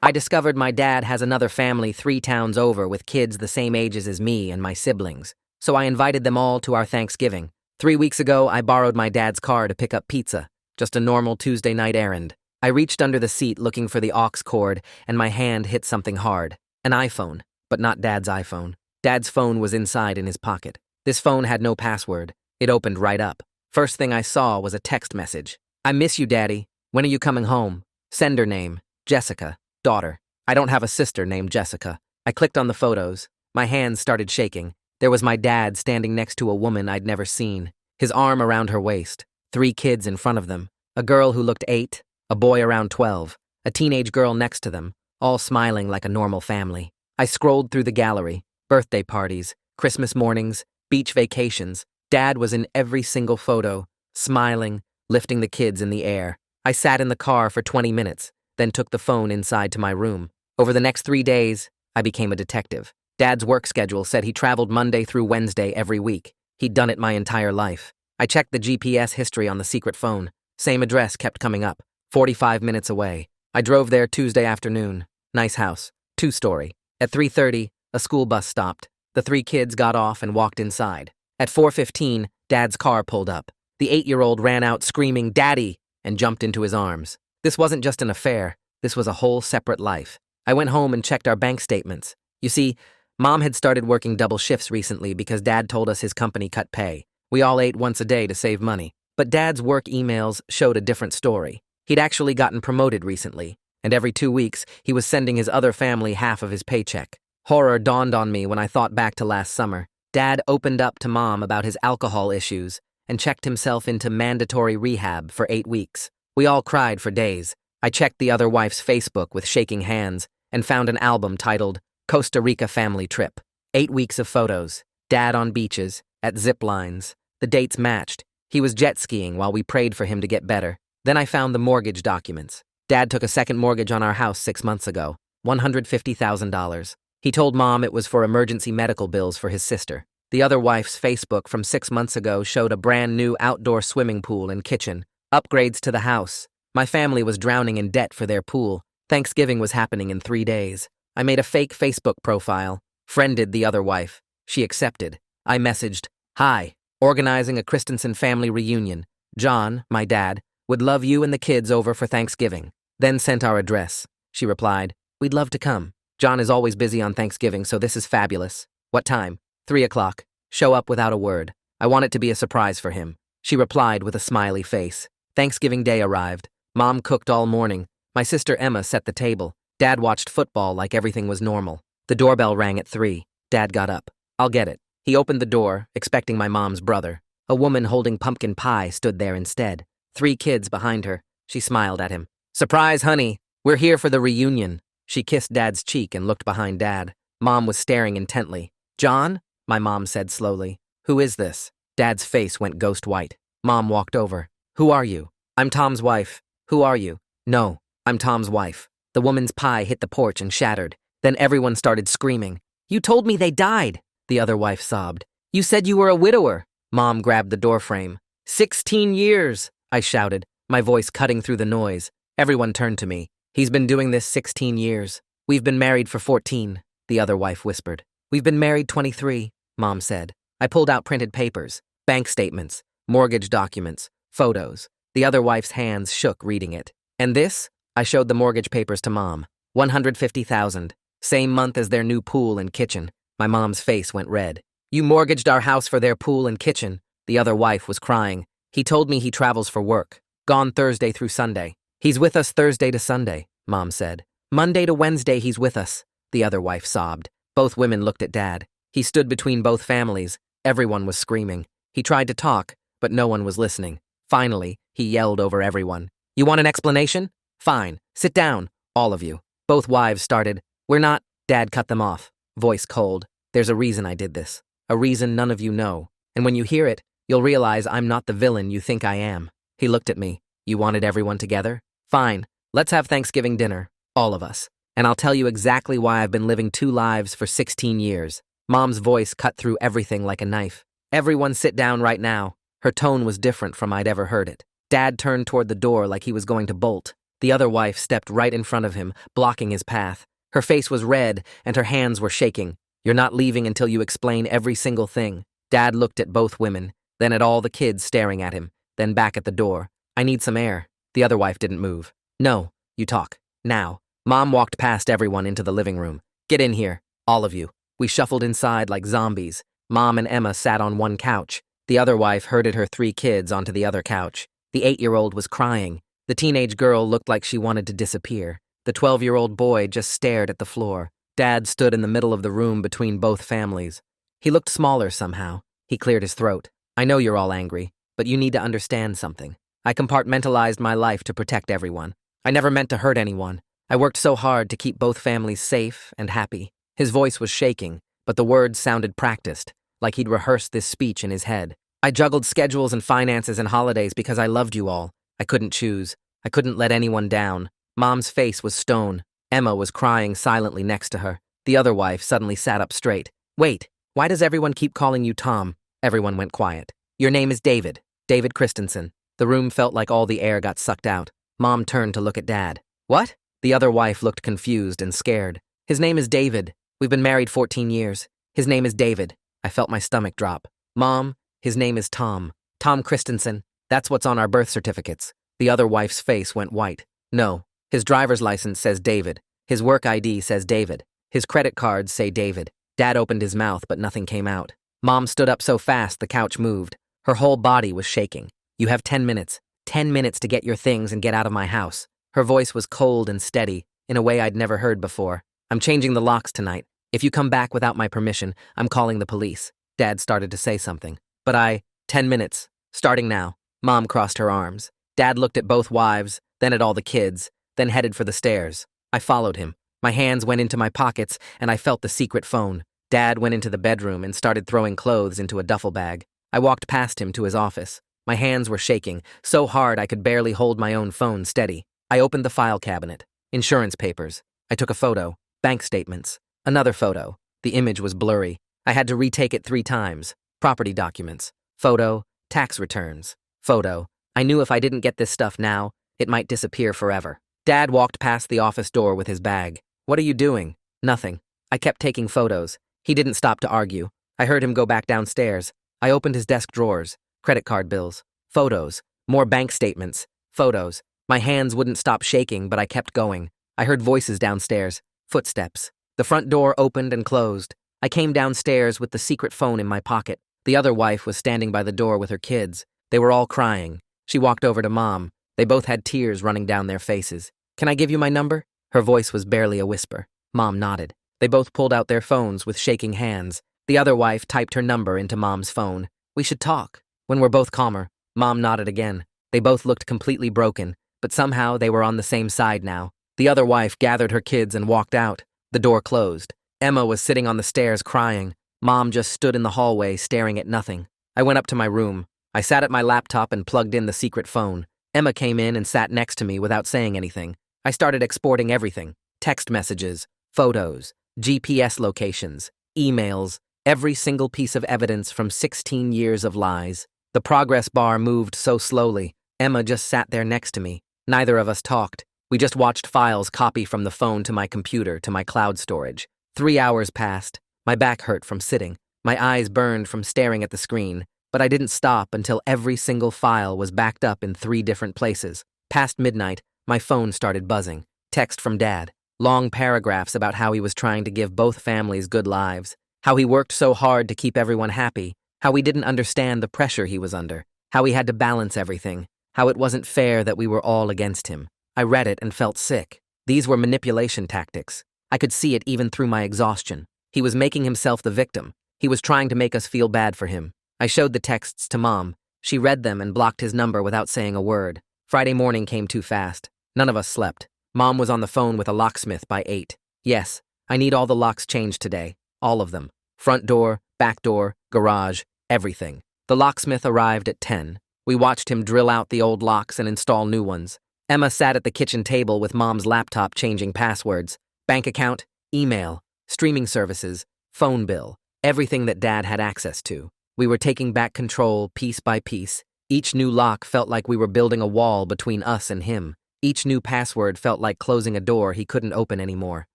I discovered my dad has another family 3 towns over with kids the same ages as me and my siblings, so I invited them all to our Thanksgiving. 3 weeks ago, I borrowed my dad's car to pick up pizza, just a normal Tuesday night errand. I reached under the seat looking for the aux cord, and my hand hit something hard. An iPhone, but not Dad's iPhone. Dad's phone was inside in his pocket. This phone had no password. It opened right up. First thing I saw was a text message. I miss you, Daddy. When are you coming home? Sender name, Jessica. Daughter. I don't have a sister named Jessica. I clicked on the photos. My hands started shaking. There was my dad standing next to a woman I'd never seen, his arm around her waist, 3 kids in front of them, a girl who looked 8, a boy around 12, a teenage girl next to them, all smiling like a normal family. I scrolled through the gallery, birthday parties, Christmas mornings, beach vacations. Dad was in every single photo, smiling, lifting the kids in the air. I sat in the car for 20 minutes, then took the phone inside to my room. Over the next 3 days, I became a detective. Dad's work schedule said he traveled Monday through Wednesday every week. He'd done it my entire life. I checked the GPS history on the secret phone. Same address kept coming up, 45 minutes away. I drove there Tuesday afternoon. Nice house, 2-story. At 3:30, a school bus stopped. The 3 kids got off and walked inside. At 4:15, Dad's car pulled up. The 8-year-old ran out screaming, "Daddy!" and jumped into his arms. This wasn't just an affair. This was a whole separate life. I went home and checked our bank statements. You see, Mom had started working double shifts recently because Dad told us his company cut pay. We all ate once a day to save money. But Dad's work emails showed a different story. He'd actually gotten promoted recently, and every 2 weeks, he was sending his other family half of his paycheck. Horror dawned on me when I thought back to last summer. Dad opened up to Mom about his alcohol issues and checked himself into mandatory rehab for 8 weeks. We all cried for days. I checked the other wife's Facebook with shaking hands and found an album titled Costa Rica Family Trip. 8 weeks of photos. Dad on beaches, at zip lines. The dates matched. He was jet skiing while we prayed for him to get better. Then I found the mortgage documents. Dad took a second mortgage on our house 6 months ago, $150,000. He told Mom it was for emergency medical bills for his sister. The other wife's Facebook from 6 months ago showed a brand new outdoor swimming pool and kitchen, upgrades to the house. My family was drowning in debt for their pool. Thanksgiving was happening in 3 days. I made a fake Facebook profile, friended the other wife. She accepted. I messaged, "Hi, organizing a Christensen family reunion. John, my dad, would love you and the kids over for Thanksgiving." Then sent our address. She replied, "We'd love to come. John is always busy on Thanksgiving, so this is fabulous. What time? 3 o'clock. Show up without a word. I want it to be a surprise for him." She replied with a smiley face. Thanksgiving Day arrived. Mom cooked all morning. My sister Emma set the table. Dad watched football like everything was normal. The doorbell rang at 3. Dad got up. "I'll get it." He opened the door, expecting my mom's brother. A woman holding pumpkin pie stood there instead. 3 kids behind her. She smiled at him. "Surprise, honey. We're here for the reunion." She kissed Dad's cheek and looked behind Dad. Mom was staring intently. "John?" my mom said slowly. "Who is this?" Dad's face went ghost white. Mom walked over. "Who are you?" "I'm Tom's wife." "Who are you?" "No, I'm Tom's wife." The woman's pie hit the porch and shattered. Then everyone started screaming. "You told me they died," the other wife sobbed. "You said you were a widower." Mom grabbed the doorframe. 16 years, I shouted, my voice cutting through the noise. Everyone turned to me. "He's been doing this 16 years. We've been married for 14, the other wife whispered. "We've been married 23, Mom said. I pulled out printed papers, bank statements, mortgage documents, photos. The other wife's hands shook reading it. "And this?" I showed the mortgage papers to Mom. $150,000. Same month as their new pool and kitchen. My mom's face went red. "You mortgaged our house for their pool and kitchen." The other wife was crying. "He told me he travels for work. Gone Thursday through Sunday. He's with us Thursday to Sunday," Mom said. "Monday to Wednesday he's with us," the other wife sobbed. Both women looked at Dad. He stood between both families. Everyone was screaming. He tried to talk, but no one was listening. Finally, he yelled over everyone. "You want an explanation? Fine. Sit down, all of you." Both wives started. "We're not—" Dad cut them off, voice cold. "There's a reason I did this. A reason none of you know. And when you hear it, you'll realize I'm not the villain you think I am." He looked at me. "You wanted everyone together? Fine. Let's have Thanksgiving dinner. All of us. And I'll tell you exactly why I've been living 2 lives for 16 years. Mom's voice cut through everything like a knife. "Everyone sit down right now." Her tone was different from I'd ever heard it. Dad turned toward the door like he was going to bolt. The other wife stepped right in front of him, blocking his path. Her face was red, and her hands were shaking. "You're not leaving until you explain every single thing." Dad looked at both women, then at all the kids staring at him, then back at the door. "I need some air." The other wife didn't move. "No, you talk. Now." Mom walked past everyone into the living room. "Get in here, all of you." We shuffled inside like zombies. Mom and Emma sat on one couch. The other wife herded her 3 kids onto the other couch. The 8-year-old was crying. The teenage girl looked like she wanted to disappear. The 12-year-old boy just stared at the floor. Dad stood in the middle of the room between both families. He looked smaller somehow. He cleared his throat. "I know you're all angry, but you need to understand something. I compartmentalized my life to protect everyone. I never meant to hurt anyone. I worked so hard to keep both families safe and happy." His voice was shaking, but the words sounded practiced, like he'd rehearsed this speech in his head. "I juggled schedules and finances and holidays because I loved you all. I couldn't choose. I couldn't let anyone down." Mom's face was stone. Emma was crying silently next to her. The other wife suddenly sat up straight. "Wait, why does everyone keep calling you Tom?" Everyone went quiet. "Your name is David. David Christensen." The room felt like all the air got sucked out. Mom turned to look at Dad. "What?" The other wife looked confused and scared. "His name is David. We've been married 14 years. His name is David." I felt my stomach drop. "Mom, his name is Tom. Tom Christensen. That's what's on our birth certificates." The other wife's face went white. "No. His driver's license says David. His work ID says David. His credit cards say David." Dad opened his mouth, but nothing came out. Mom stood up so fast the couch moved. Her whole body was shaking. "You have 10 minutes. 10 minutes to get your things and get out of my house." Her voice was cold and steady, in a way I'd never heard before. "I'm changing the locks tonight. If you come back without my permission, I'm calling the police." Dad started to say something. "But 10 minutes. Starting now." Mom crossed her arms. Dad looked at both wives, then at all the kids, then headed for the stairs. I followed him. My hands went into my pockets, and I felt the secret phone. Dad went into the bedroom and started throwing clothes into a duffel bag. I walked past him to his office. My hands were shaking, so hard I could barely hold my own phone steady. I opened the file cabinet. Insurance papers. I took a photo. Bank statements. Another photo. The image was blurry. I had to retake it 3 times. Property documents. Photo. Tax returns. Photo. I knew if I didn't get this stuff now, it might disappear forever. Dad walked past the office door with his bag. "What are you doing?" "Nothing." I kept taking photos. He didn't stop to argue. I heard him go back downstairs. I opened his desk drawers. Credit card bills. Photos. More bank statements. Photos. My hands wouldn't stop shaking, but I kept going. I heard voices downstairs. Footsteps. The front door opened and closed. I came downstairs with the secret phone in my pocket. The other wife was standing by the door with her kids. They were all crying. She walked over to Mom. They both had tears running down their faces. "Can I give you my number?" Her voice was barely a whisper. Mom nodded. They both pulled out their phones with shaking hands. The other wife typed her number into Mom's phone. "We should talk. When we're both calmer." Mom nodded again. They both looked completely broken, but somehow they were on the same side now. The other wife gathered her kids and walked out. The door closed. Emma was sitting on the stairs crying. Mom just stood in the hallway staring at nothing. I went up to my room. I sat at my laptop and plugged in the secret phone. Emma came in and sat next to me without saying anything. I started exporting everything. Text messages, photos, GPS locations, emails, every single piece of evidence from 16 years of lies. The progress bar moved so slowly. Emma just sat there next to me. Neither of us talked. We just watched files copy from the phone to my computer to my cloud storage. 3 hours passed. My back hurt from sitting. My eyes burned from staring at the screen. But I didn't stop until every single file was backed up in 3 different places. Past midnight, my phone started buzzing. Text from Dad. Long paragraphs about how he was trying to give both families good lives. How he worked so hard to keep everyone happy. How we didn't understand the pressure he was under. How he had to balance everything. How it wasn't fair that we were all against him. I read it and felt sick. These were manipulation tactics. I could see it even through my exhaustion. He was making himself the victim. He was trying to make us feel bad for him. I showed the texts to Mom. She read them and blocked his number without saying a word. Friday morning came too fast. None of us slept. Mom was on the phone with a locksmith by 8. "Yes, I need all the locks changed today. All of them. Front door, back door, garage, everything." The locksmith arrived at 10. We watched him drill out the old locks and install new ones. Emma sat at the kitchen table with Mom's laptop changing passwords. Bank account, email, streaming services, phone bill, everything that Dad had access to. We were taking back control piece by piece. Each new lock felt like we were building a wall between us and him. Each new password felt like closing a door he couldn't open anymore.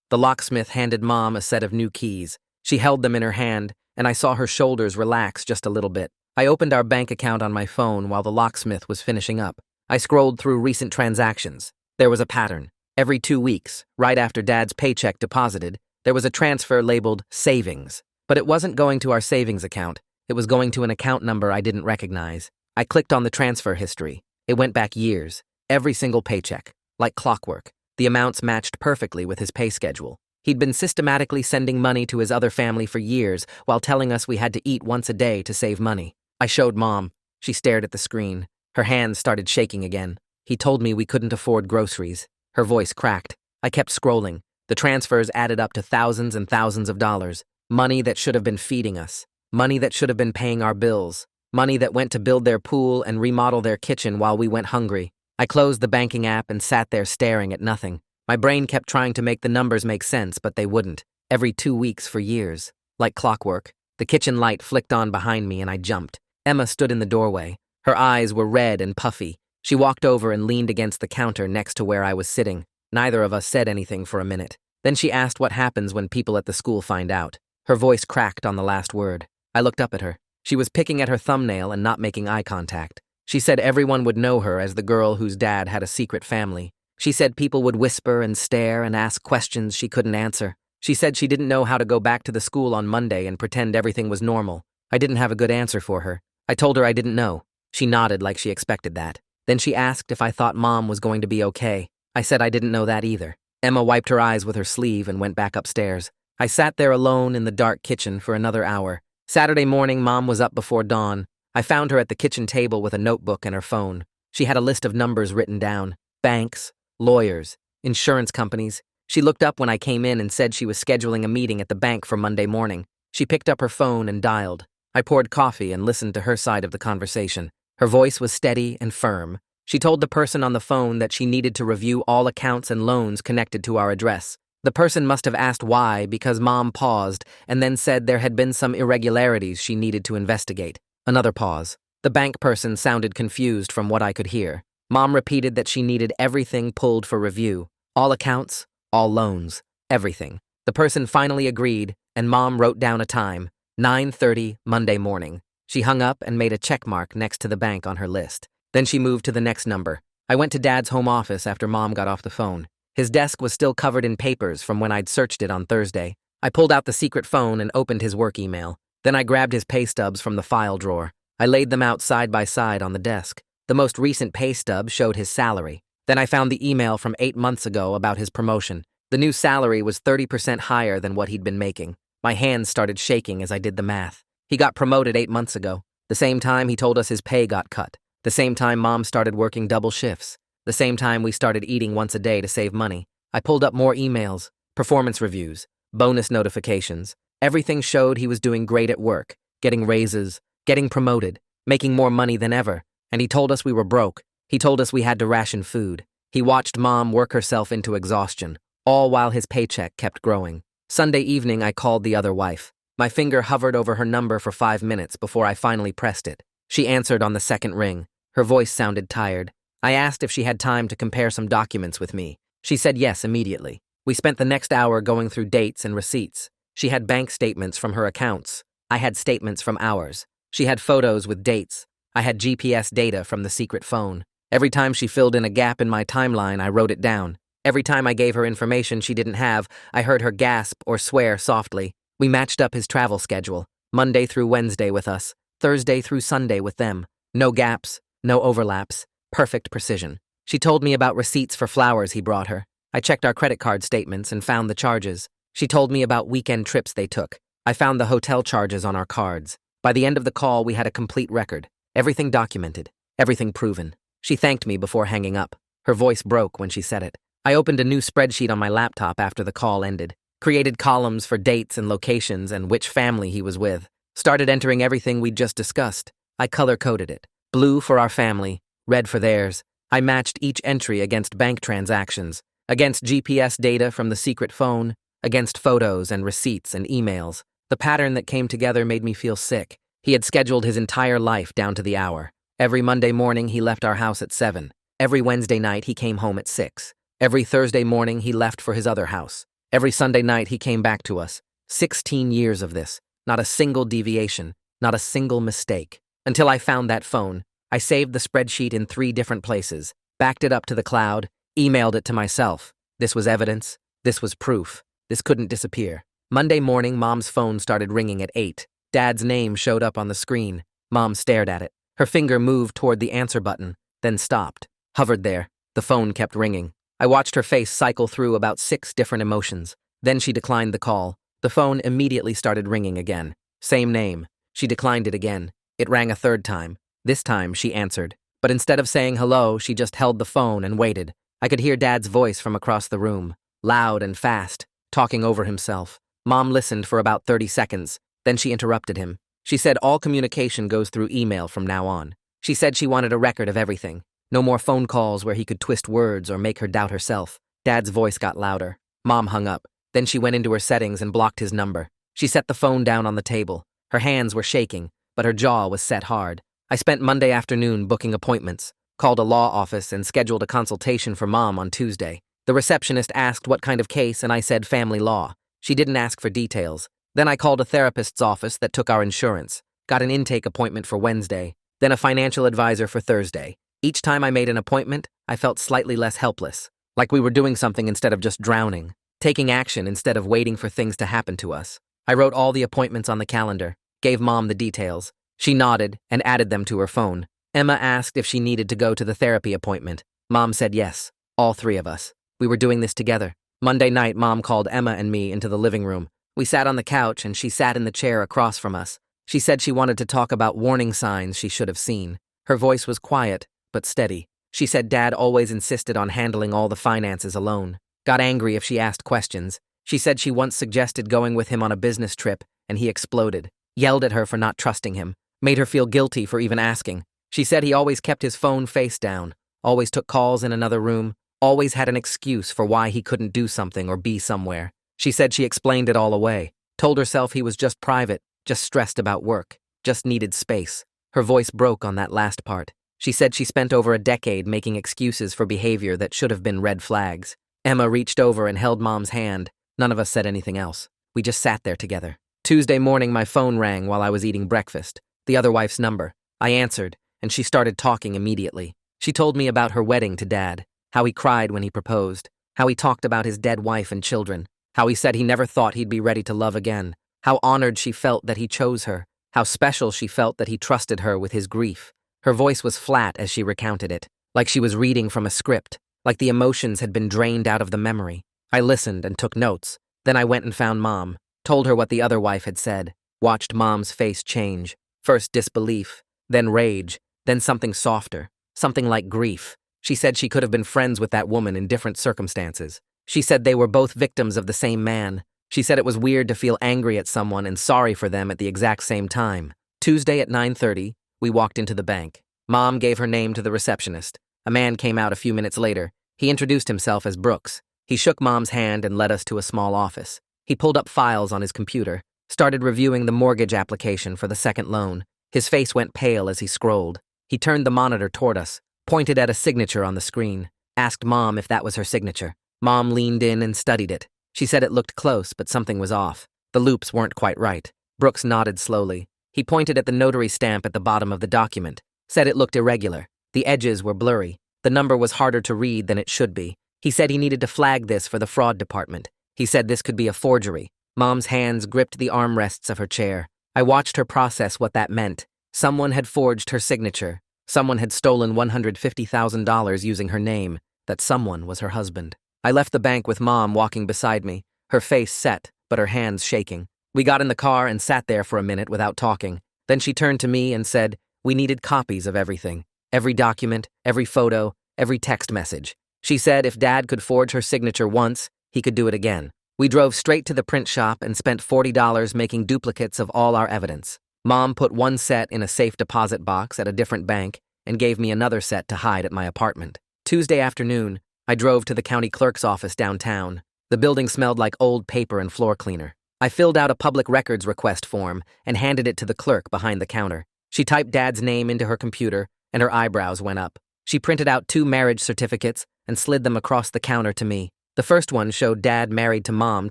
The locksmith handed Mom a set of new keys. She held them in her hand, and I saw her shoulders relax just a little bit. I opened our bank account on my phone while the locksmith was finishing up. I scrolled through recent transactions. There was a pattern. Every 2 weeks, right after Dad's paycheck deposited, there was a transfer labeled savings. But it wasn't going to our savings account. It was going to an account number I didn't recognize. I clicked on the transfer history. It went back years. Every single paycheck. Like clockwork. The amounts matched perfectly with his pay schedule. He'd been systematically sending money to his other family for years while telling us we had to eat once a day to save money. I showed Mom. She stared at the screen. Her hands started shaking again. He told me we couldn't afford groceries. Her voice cracked. I kept scrolling. The transfers added up to thousands and thousands of dollars. Money that should have been feeding us. Money that should have been paying our bills. Money that went to build their pool and remodel their kitchen while we went hungry. I closed the banking app and sat there staring at nothing. My brain kept trying to make the numbers make sense, but they wouldn't. Every 2 weeks for years. Like clockwork. The kitchen light flicked on behind me and I jumped. Emma stood in the doorway. Her eyes were red and puffy. She walked over and leaned against the counter next to where I was sitting. Neither of us said anything for a minute. Then she asked what happens when people at the school find out. Her voice cracked on the last word. I looked up at her. She was picking at her thumbnail and not making eye contact. She said everyone would know her as the girl whose dad had a secret family. She said people would whisper and stare and ask questions she couldn't answer. She said she didn't know how to go back to the school on Monday and pretend everything was normal. I didn't have a good answer for her. I told her I didn't know. She nodded like she expected that. Then she asked if I thought Mom was going to be okay. I said I didn't know that either. Emma wiped her eyes with her sleeve and went back upstairs. I sat there alone in the dark kitchen for another hour. Saturday morning, Mom was up before dawn. I found her at the kitchen table with a notebook and her phone. She had a list of numbers written down. Banks, lawyers, insurance companies. She looked up when I came in and said she was scheduling a meeting at the bank for Monday morning. She picked up her phone and dialed. I poured coffee and listened to her side of the conversation. Her voice was steady and firm. She told the person on the phone that she needed to review all accounts and loans connected to our address. The person must have asked why because Mom paused and then said there had been some irregularities she needed to investigate. Another pause. The bank person sounded confused from what I could hear. Mom repeated that she needed everything pulled for review. All accounts, all loans, everything. The person finally agreed, and Mom wrote down a time, 9:30 Monday morning. She hung up and made a check mark next to the bank on her list. Then she moved to the next number. I went to Dad's home office after Mom got off the phone. His desk was still covered in papers from when I'd searched it on Thursday. I pulled out the secret phone and opened his work email. Then I grabbed his pay stubs from the file drawer. I laid them out side by side on the desk. The most recent pay stub showed his salary. Then I found the email from 8 months ago about his promotion. The new salary was 30% higher than what he'd been making. My hands started shaking as I did the math. He got promoted 8 months ago. The same time he told us his pay got cut. The same time Mom started working double shifts. The same time we started eating once a day to save money. I pulled up more emails, performance reviews, bonus notifications. Everything showed he was doing great at work, getting raises, getting promoted, making more money than ever. And he told us we were broke. He told us we had to ration food. He watched Mom work herself into exhaustion, all while his paycheck kept growing. Sunday evening, I called the other wife. My finger hovered over her number for 5 minutes before I finally pressed it. She answered on the second ring. Her voice sounded tired. I asked if she had time to compare some documents with me. She said yes immediately. We spent the next hour going through dates and receipts. She had bank statements from her accounts. I had statements from ours. She had photos with dates. I had GPS data from the secret phone. Every time she filled in a gap in my timeline, I wrote it down. Every time I gave her information she didn't have, I heard her gasp or swear softly. We matched up his travel schedule, Monday through Wednesday with us, Thursday through Sunday with them. No gaps, no overlaps, perfect precision. She told me about receipts for flowers he brought her. I checked our credit card statements and found the charges. She told me about weekend trips they took. I found the hotel charges on our cards. By the end of the call, we had a complete record. Everything documented, everything proven. She thanked me before hanging up. Her voice broke when she said it. I opened a new spreadsheet on my laptop after the call ended. Created columns for dates and locations and which family he was with. Started entering everything we'd just discussed. I color-coded it. Blue for our family, red for theirs. I matched each entry against bank transactions, against GPS data from the secret phone, against photos and receipts and emails. The pattern that came together made me feel sick. He had scheduled his entire life down to the hour. Every Monday morning he left our house at 7. Every Wednesday night, he came home at 6. Every Thursday morning, he left for his other house. Every Sunday night, he came back to us. 16 years of this. Not a single deviation. Not a single mistake. Until I found that phone. I saved the spreadsheet in 3 different places, backed it up to the cloud, emailed it to myself. This was evidence. This was proof. This couldn't disappear. Monday morning, Mom's phone started ringing at 8. Dad's name showed up on the screen. Mom stared at it. Her finger moved toward the answer button, then stopped. Hovered there. The phone kept ringing. I watched her face cycle through about 6 different emotions. Then she declined the call. The phone immediately started ringing again. Same name. She declined it again. It rang a 3rd time. This time, she answered. But instead of saying hello, she just held the phone and waited. I could hear Dad's voice from across the room, loud and fast, talking over himself. Mom listened for about 30 seconds. Then she interrupted him. She said all communication goes through email from now on. She said she wanted a record of everything. No more phone calls where he could twist words or make her doubt herself. Dad's voice got louder. Mom hung up. Then she went into her settings and blocked his number. She set the phone down on the table. Her hands were shaking, but her jaw was set hard. I spent Monday afternoon booking appointments, called a law office and scheduled a consultation for Mom on Tuesday. The receptionist asked what kind of case and I said family law. She didn't ask for details. Then I called a therapist's office that took our insurance, got an intake appointment for Wednesday, then a financial advisor for Thursday. Each time I made an appointment, I felt slightly less helpless, like we were doing something instead of just drowning, taking action instead of waiting for things to happen to us. I wrote all the appointments on the calendar, gave Mom the details. She nodded and added them to her phone. Emma asked if she needed to go to the therapy appointment. Mom said yes, all 3 of us. We were doing this together. Monday night, Mom called Emma and me into the living room. We sat on the couch and she sat in the chair across from us. She said she wanted to talk about warning signs she should have seen. Her voice was quiet, but steady. She said Dad always insisted on handling all the finances alone. Got angry if she asked questions. She said she once suggested going with him on a business trip, and he exploded. Yelled at her for not trusting him. Made her feel guilty for even asking. She said he always kept his phone face down, always took calls in another room, always had an excuse for why he couldn't do something or be somewhere. She said she explained it all away, told herself he was just private, just stressed about work, just needed space. Her voice broke on that last part. She said she spent over a decade making excuses for behavior that should have been red flags. Emma reached over and held Mom's hand. None of us said anything else. We just sat there together. Tuesday morning, my phone rang while I was eating breakfast. The other wife's number. I answered, and she started talking immediately. She told me about her wedding to Dad, how he cried when he proposed, how he talked about his dead wife and children, how he said he never thought he'd be ready to love again, how honored she felt that he chose her, how special she felt that he trusted her with his grief. Her voice was flat as she recounted it, like she was reading from a script, like the emotions had been drained out of the memory. I listened and took notes. Then I went and found Mom, told her what the other wife had said, watched Mom's face change. First disbelief, then rage, then something softer, something like grief. She said she could have been friends with that woman in different circumstances. She said they were both victims of the same man. She said it was weird to feel angry at someone and sorry for them at the exact same time. Tuesday at 9:30, we walked into the bank. Mom gave her name to the receptionist. A man came out a few minutes later. He introduced himself as Brooks. He shook Mom's hand and led us to a small office. He pulled up files on his computer, started reviewing the mortgage application for the second loan. His face went pale as he scrolled. He turned the monitor toward us, pointed at a signature on the screen, asked Mom if that was her signature. Mom leaned in and studied it. She said it looked close, but something was off. The loops weren't quite right. Brooks nodded slowly. He pointed at the notary stamp at the bottom of the document, said it looked irregular. The edges were blurry. The number was harder to read than it should be. He said he needed to flag this for the fraud department. He said this could be a forgery. Mom's hands gripped the armrests of her chair. I watched her process what that meant. Someone had forged her signature. Someone had stolen $150,000 using her name. That someone was her husband. I left the bank with Mom walking beside me, her face set, but her hands shaking. We got in the car and sat there for a minute without talking. Then she turned to me and said, we needed copies of everything. Every document, every photo, every text message. She said if Dad could forge her signature once, he could do it again. We drove straight to the print shop and spent $40 making duplicates of all our evidence. Mom put one set in a safe deposit box at a different bank and gave me another set to hide at my apartment. Tuesday afternoon, I drove to the county clerk's office downtown. The building smelled like old paper and floor cleaner. I filled out a public records request form and handed it to the clerk behind the counter. She typed Dad's name into her computer, and her eyebrows went up. She printed out 2 marriage certificates and slid them across the counter to me. The first one showed Dad married to Mom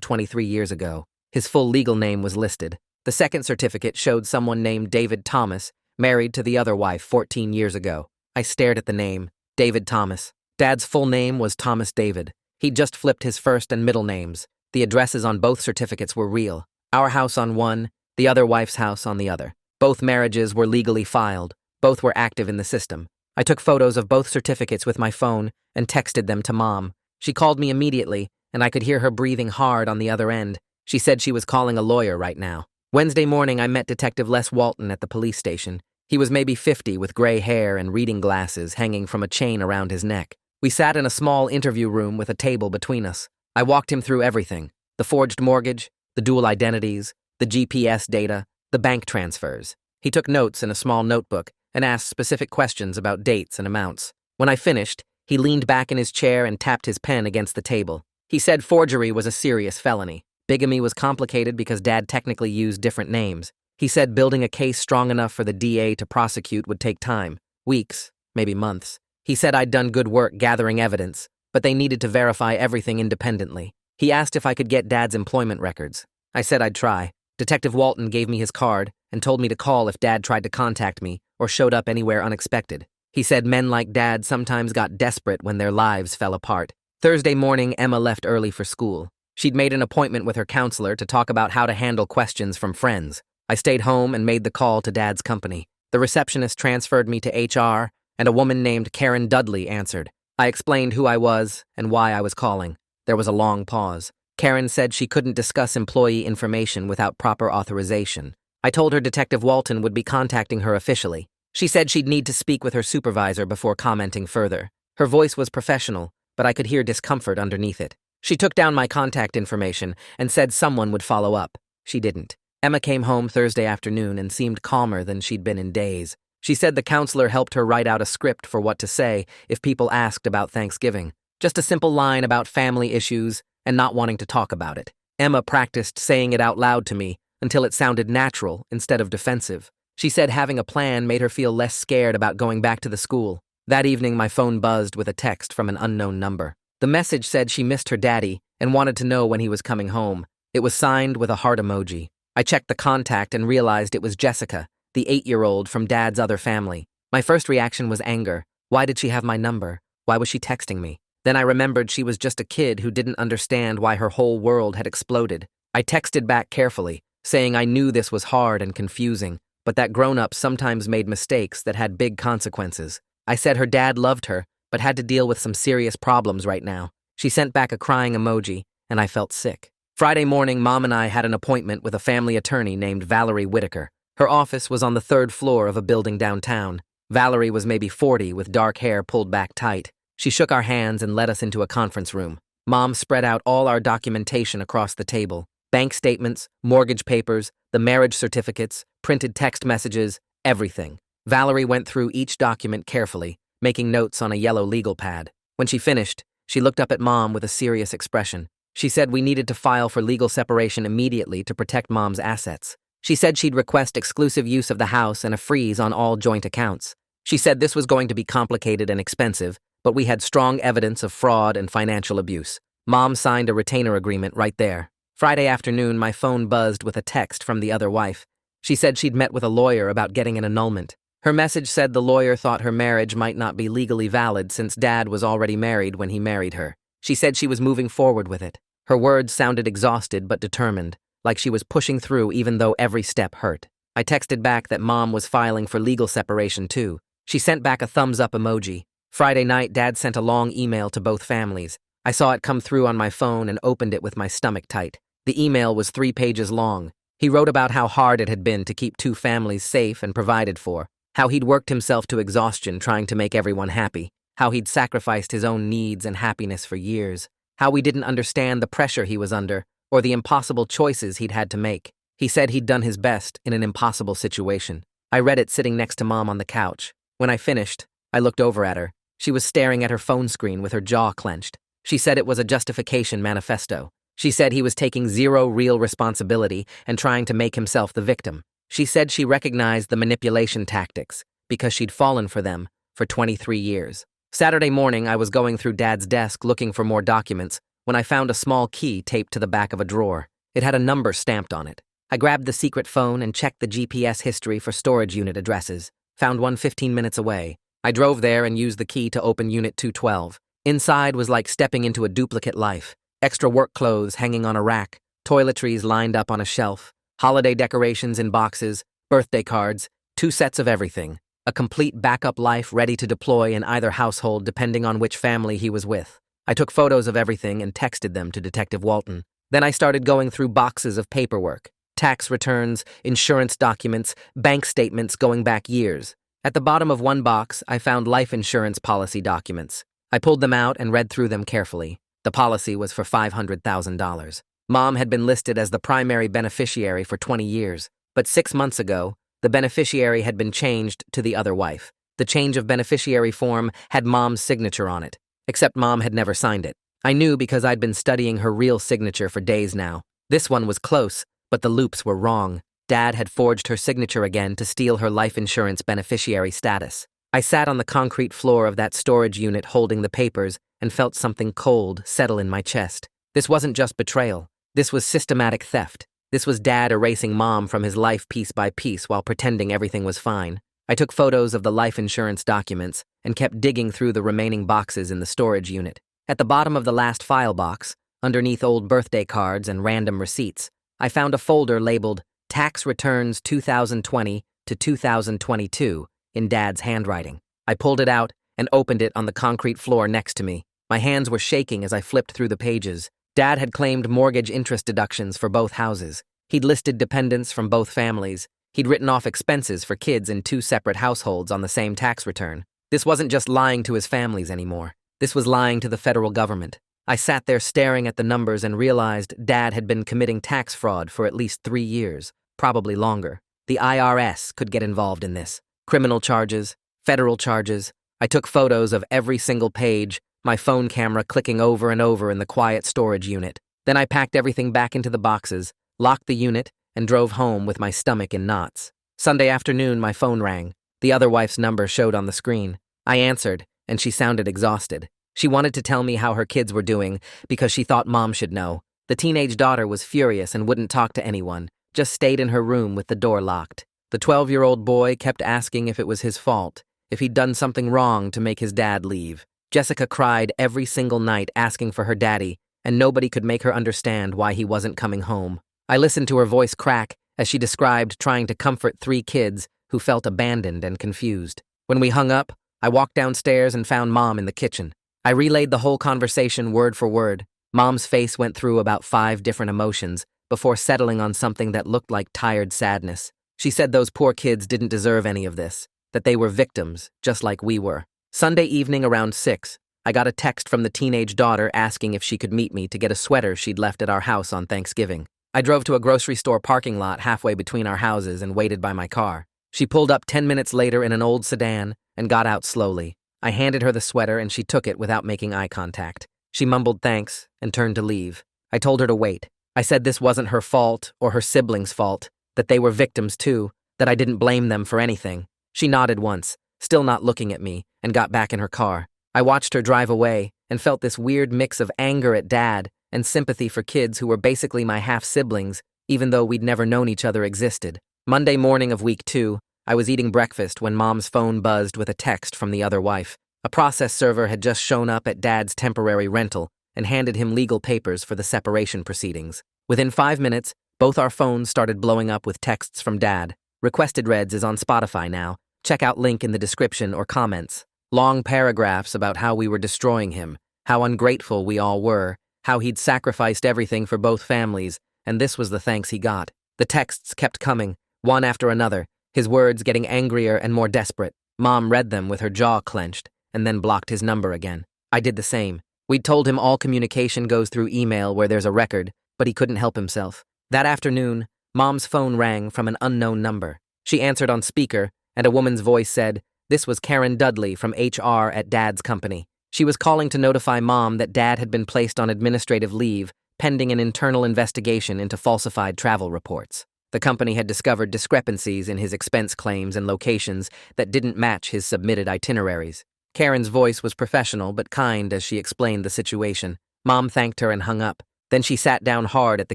23 years ago. His full legal name was listed. The second certificate showed someone named David Thomas, married to the other wife 14 years ago. I stared at the name, David Thomas. Dad's full name was Thomas David. He'd just flipped his first and middle names. The addresses on both certificates were real. Our house on one, the other wife's house on the other. Both marriages were legally filed. Both were active in the system. I took photos of both certificates with my phone and texted them to Mom. She called me immediately, and I could hear her breathing hard on the other end. She said she was calling a lawyer right now. Wednesday morning, I met Detective Les Walton at the police station. He was maybe 50 with gray hair and reading glasses hanging from a chain around his neck. We sat in a small interview room with a table between us. I walked him through everything: the forged mortgage, the dual identities, the GPS data, the bank transfers. He took notes in a small notebook and asked specific questions about dates and amounts. When I finished, he leaned back in his chair and tapped his pen against the table. He said forgery was a serious felony. Bigamy was complicated because Dad technically used different names. He said building a case strong enough for the DA to prosecute would take time, weeks, maybe months. He said I'd done good work gathering evidence, but they needed to verify everything independently. He asked if I could get Dad's employment records. I said I'd try. Detective Walton gave me his card and told me to call if Dad tried to contact me or showed up anywhere unexpected. He said men like Dad sometimes got desperate when their lives fell apart. Thursday morning, Emma left early for school. She'd made an appointment with her counselor to talk about how to handle questions from friends. I stayed home and made the call to Dad's company. The receptionist transferred me to HR, and a woman named Karen Dudley answered. I explained who I was and why I was calling. There was a long pause. Karen said she couldn't discuss employee information without proper authorization. I told her Detective Walton would be contacting her officially. She said she'd need to speak with her supervisor before commenting further. Her voice was professional, but I could hear discomfort underneath it. She took down my contact information and said someone would follow up. She didn't. Emma came home Thursday afternoon and seemed calmer than she'd been in days. She said the counselor helped her write out a script for what to say if people asked about Thanksgiving. Just a simple line about family issues and not wanting to talk about it. Emma practiced saying it out loud to me until it sounded natural instead of defensive. She said having a plan made her feel less scared about going back to the school. That evening, my phone buzzed with a text from an unknown number. The message said she missed her daddy and wanted to know when he was coming home. It was signed with a heart emoji. I checked the contact and realized it was Jessica, the 8-year-old from Dad's other family. My first reaction was anger. Why did she have my number? Why was she texting me? Then I remembered she was just a kid who didn't understand why her whole world had exploded. I texted back carefully, saying I knew this was hard and confusing, but that grown-ups sometimes made mistakes that had big consequences. I said her dad loved her, but had to deal with some serious problems right now. She sent back a crying emoji, and I felt sick. Friday morning, Mom and I had an appointment with a family attorney named Valerie Whitaker. Her office was on the 3rd floor of a building downtown. Valerie was maybe 40 with dark hair pulled back tight. She shook our hands and led us into a conference room. Mom spread out all our documentation across the table. Bank statements, mortgage papers, the marriage certificates, printed text messages, everything. Valerie went through each document carefully, making notes on a yellow legal pad. When she finished, she looked up at Mom with a serious expression. She said we needed to file for legal separation immediately to protect Mom's assets. She said she'd request exclusive use of the house and a freeze on all joint accounts. She said this was going to be complicated and expensive, but we had strong evidence of fraud and financial abuse. Mom signed a retainer agreement right there. Friday afternoon, my phone buzzed with a text from the other wife. She said she'd met with a lawyer about getting an annulment. Her message said the lawyer thought her marriage might not be legally valid since Dad was already married when he married her. She said she was moving forward with it. Her words sounded exhausted but determined, like she was pushing through even though every step hurt. I texted back that Mom was filing for legal separation too. She sent back a thumbs-up emoji. Friday night, Dad sent a long email to both families. I saw it come through on my phone and opened it with my stomach tight. The email was 3 pages long. He wrote about how hard it had been to keep 2 families safe and provided for, how he'd worked himself to exhaustion trying to make everyone happy, how he'd sacrificed his own needs and happiness for years, how we didn't understand the pressure he was under or the impossible choices he'd had to make. He said he'd done his best in an impossible situation. I read it sitting next to Mom on the couch. When I finished, I looked over at her. She was staring at her phone screen with her jaw clenched. She said it was a justification manifesto. She said he was taking zero real responsibility and trying to make himself the victim. She said she recognized the manipulation tactics because she'd fallen for them for 23 years. Saturday morning, I was going through Dad's desk looking for more documents when I found a small key taped to the back of a drawer. It had a number stamped on it. I grabbed the secret phone and checked the GPS history for storage unit addresses. Found one 15 minutes away. I drove there and used the key to open Unit 212. Inside was like stepping into a duplicate life. Extra work clothes hanging on a rack, toiletries lined up on a shelf, holiday decorations in boxes, birthday cards, 2 sets of everything. A complete backup life ready to deploy in either household depending on which family he was with. I took photos of everything and texted them to Detective Walton. Then I started going through boxes of paperwork. Tax returns, insurance documents, bank statements going back years. At the bottom of one box, I found life insurance policy documents. I pulled them out and read through them carefully. The policy was for $500,000. Mom had been listed as the primary beneficiary for 20 years, but 6 months ago, the beneficiary had been changed to the other wife. The change of beneficiary form had Mom's signature on it, except Mom had never signed it. I knew because I'd been studying her real signature for days now. This one was close, but the loops were wrong. Dad had forged her signature again to steal her life insurance beneficiary status. I sat on the concrete floor of that storage unit holding the papers and felt something cold settle in my chest. This wasn't just betrayal. This was systematic theft. This was Dad erasing Mom from his life piece by piece while pretending everything was fine. I took photos of the life insurance documents and kept digging through the remaining boxes in the storage unit. At the bottom of the last file box, underneath old birthday cards and random receipts, I found a folder labeled Tax Returns 2020 to 2022 in Dad's handwriting. I pulled it out and opened it on the concrete floor next to me. My hands were shaking as I flipped through the pages. Dad had claimed mortgage interest deductions for both houses. He'd listed dependents from both families. He'd written off expenses for kids in 2 separate households on the same tax return. This wasn't just lying to his families anymore. This was lying to the federal government. I sat there staring at the numbers and realized Dad had been committing tax fraud for at least 3 years, probably longer. The IRS could get involved in this. Criminal charges, federal charges. I took photos of every single page, my phone camera clicking over and over in the quiet storage unit. Then I packed everything back into the boxes, locked the unit, and drove home with my stomach in knots. Sunday afternoon, my phone rang. The other wife's number showed on the screen. I answered, and she sounded exhausted. She wanted to tell me how her kids were doing because she thought Mom should know. The teenage daughter was furious and wouldn't talk to anyone, just stayed in her room with the door locked. The 12-year-old boy kept asking if it was his fault, if he'd done something wrong to make his dad leave. Jessica cried every single night asking for her daddy, and nobody could make her understand why he wasn't coming home. I listened to her voice crack as she described trying to comfort 3 kids who felt abandoned and confused. When we hung up, I walked downstairs and found Mom in the kitchen. I relayed the whole conversation word for word. Mom's face went through about 5 different emotions before settling on something that looked like tired sadness. She said those poor kids didn't deserve any of this, that they were victims, just like we were. Sunday evening around 6, I got a text from the teenage daughter asking if she could meet me to get a sweater she'd left at our house on Thanksgiving. I drove to a grocery store parking lot halfway between our houses and waited by my car. She pulled up 10 minutes later in an old sedan and got out slowly. I handed her the sweater and she took it without making eye contact. She mumbled thanks and turned to leave. I told her to wait. I said this wasn't her fault or her siblings' fault, that they were victims too, that I didn't blame them for anything. She nodded once, still not looking at me, and got back in her car. I watched her drive away and felt this weird mix of anger at Dad and sympathy for kids who were basically my half-siblings, even though we'd never known each other existed. Monday morning of week 2, I was eating breakfast when Mom's phone buzzed with a text from the other wife. A process server had just shown up at Dad's temporary rental and handed him legal papers for the separation proceedings. Within 5 minutes, both our phones started blowing up with texts from Dad. Requested Reds is on Spotify now. Check out link in the description or comments. Long paragraphs about how we were destroying him, how ungrateful we all were, how he'd sacrificed everything for both families, and this was the thanks he got. The texts kept coming, one after another, his words getting angrier and more desperate. Mom read them with her jaw clenched, and then blocked his number again. I did the same. We'd told him all communication goes through email where there's a record, but he couldn't help himself. That afternoon, Mom's phone rang from an unknown number. She answered on speaker, and a woman's voice said, "This was Karen Dudley from HR at Dad's company." She was calling to notify Mom that Dad had been placed on administrative leave, pending an internal investigation into falsified travel reports. The company had discovered discrepancies in his expense claims and locations that didn't match his submitted itineraries. Karen's voice was professional but kind as she explained the situation. Mom thanked her and hung up. Then she sat down hard at the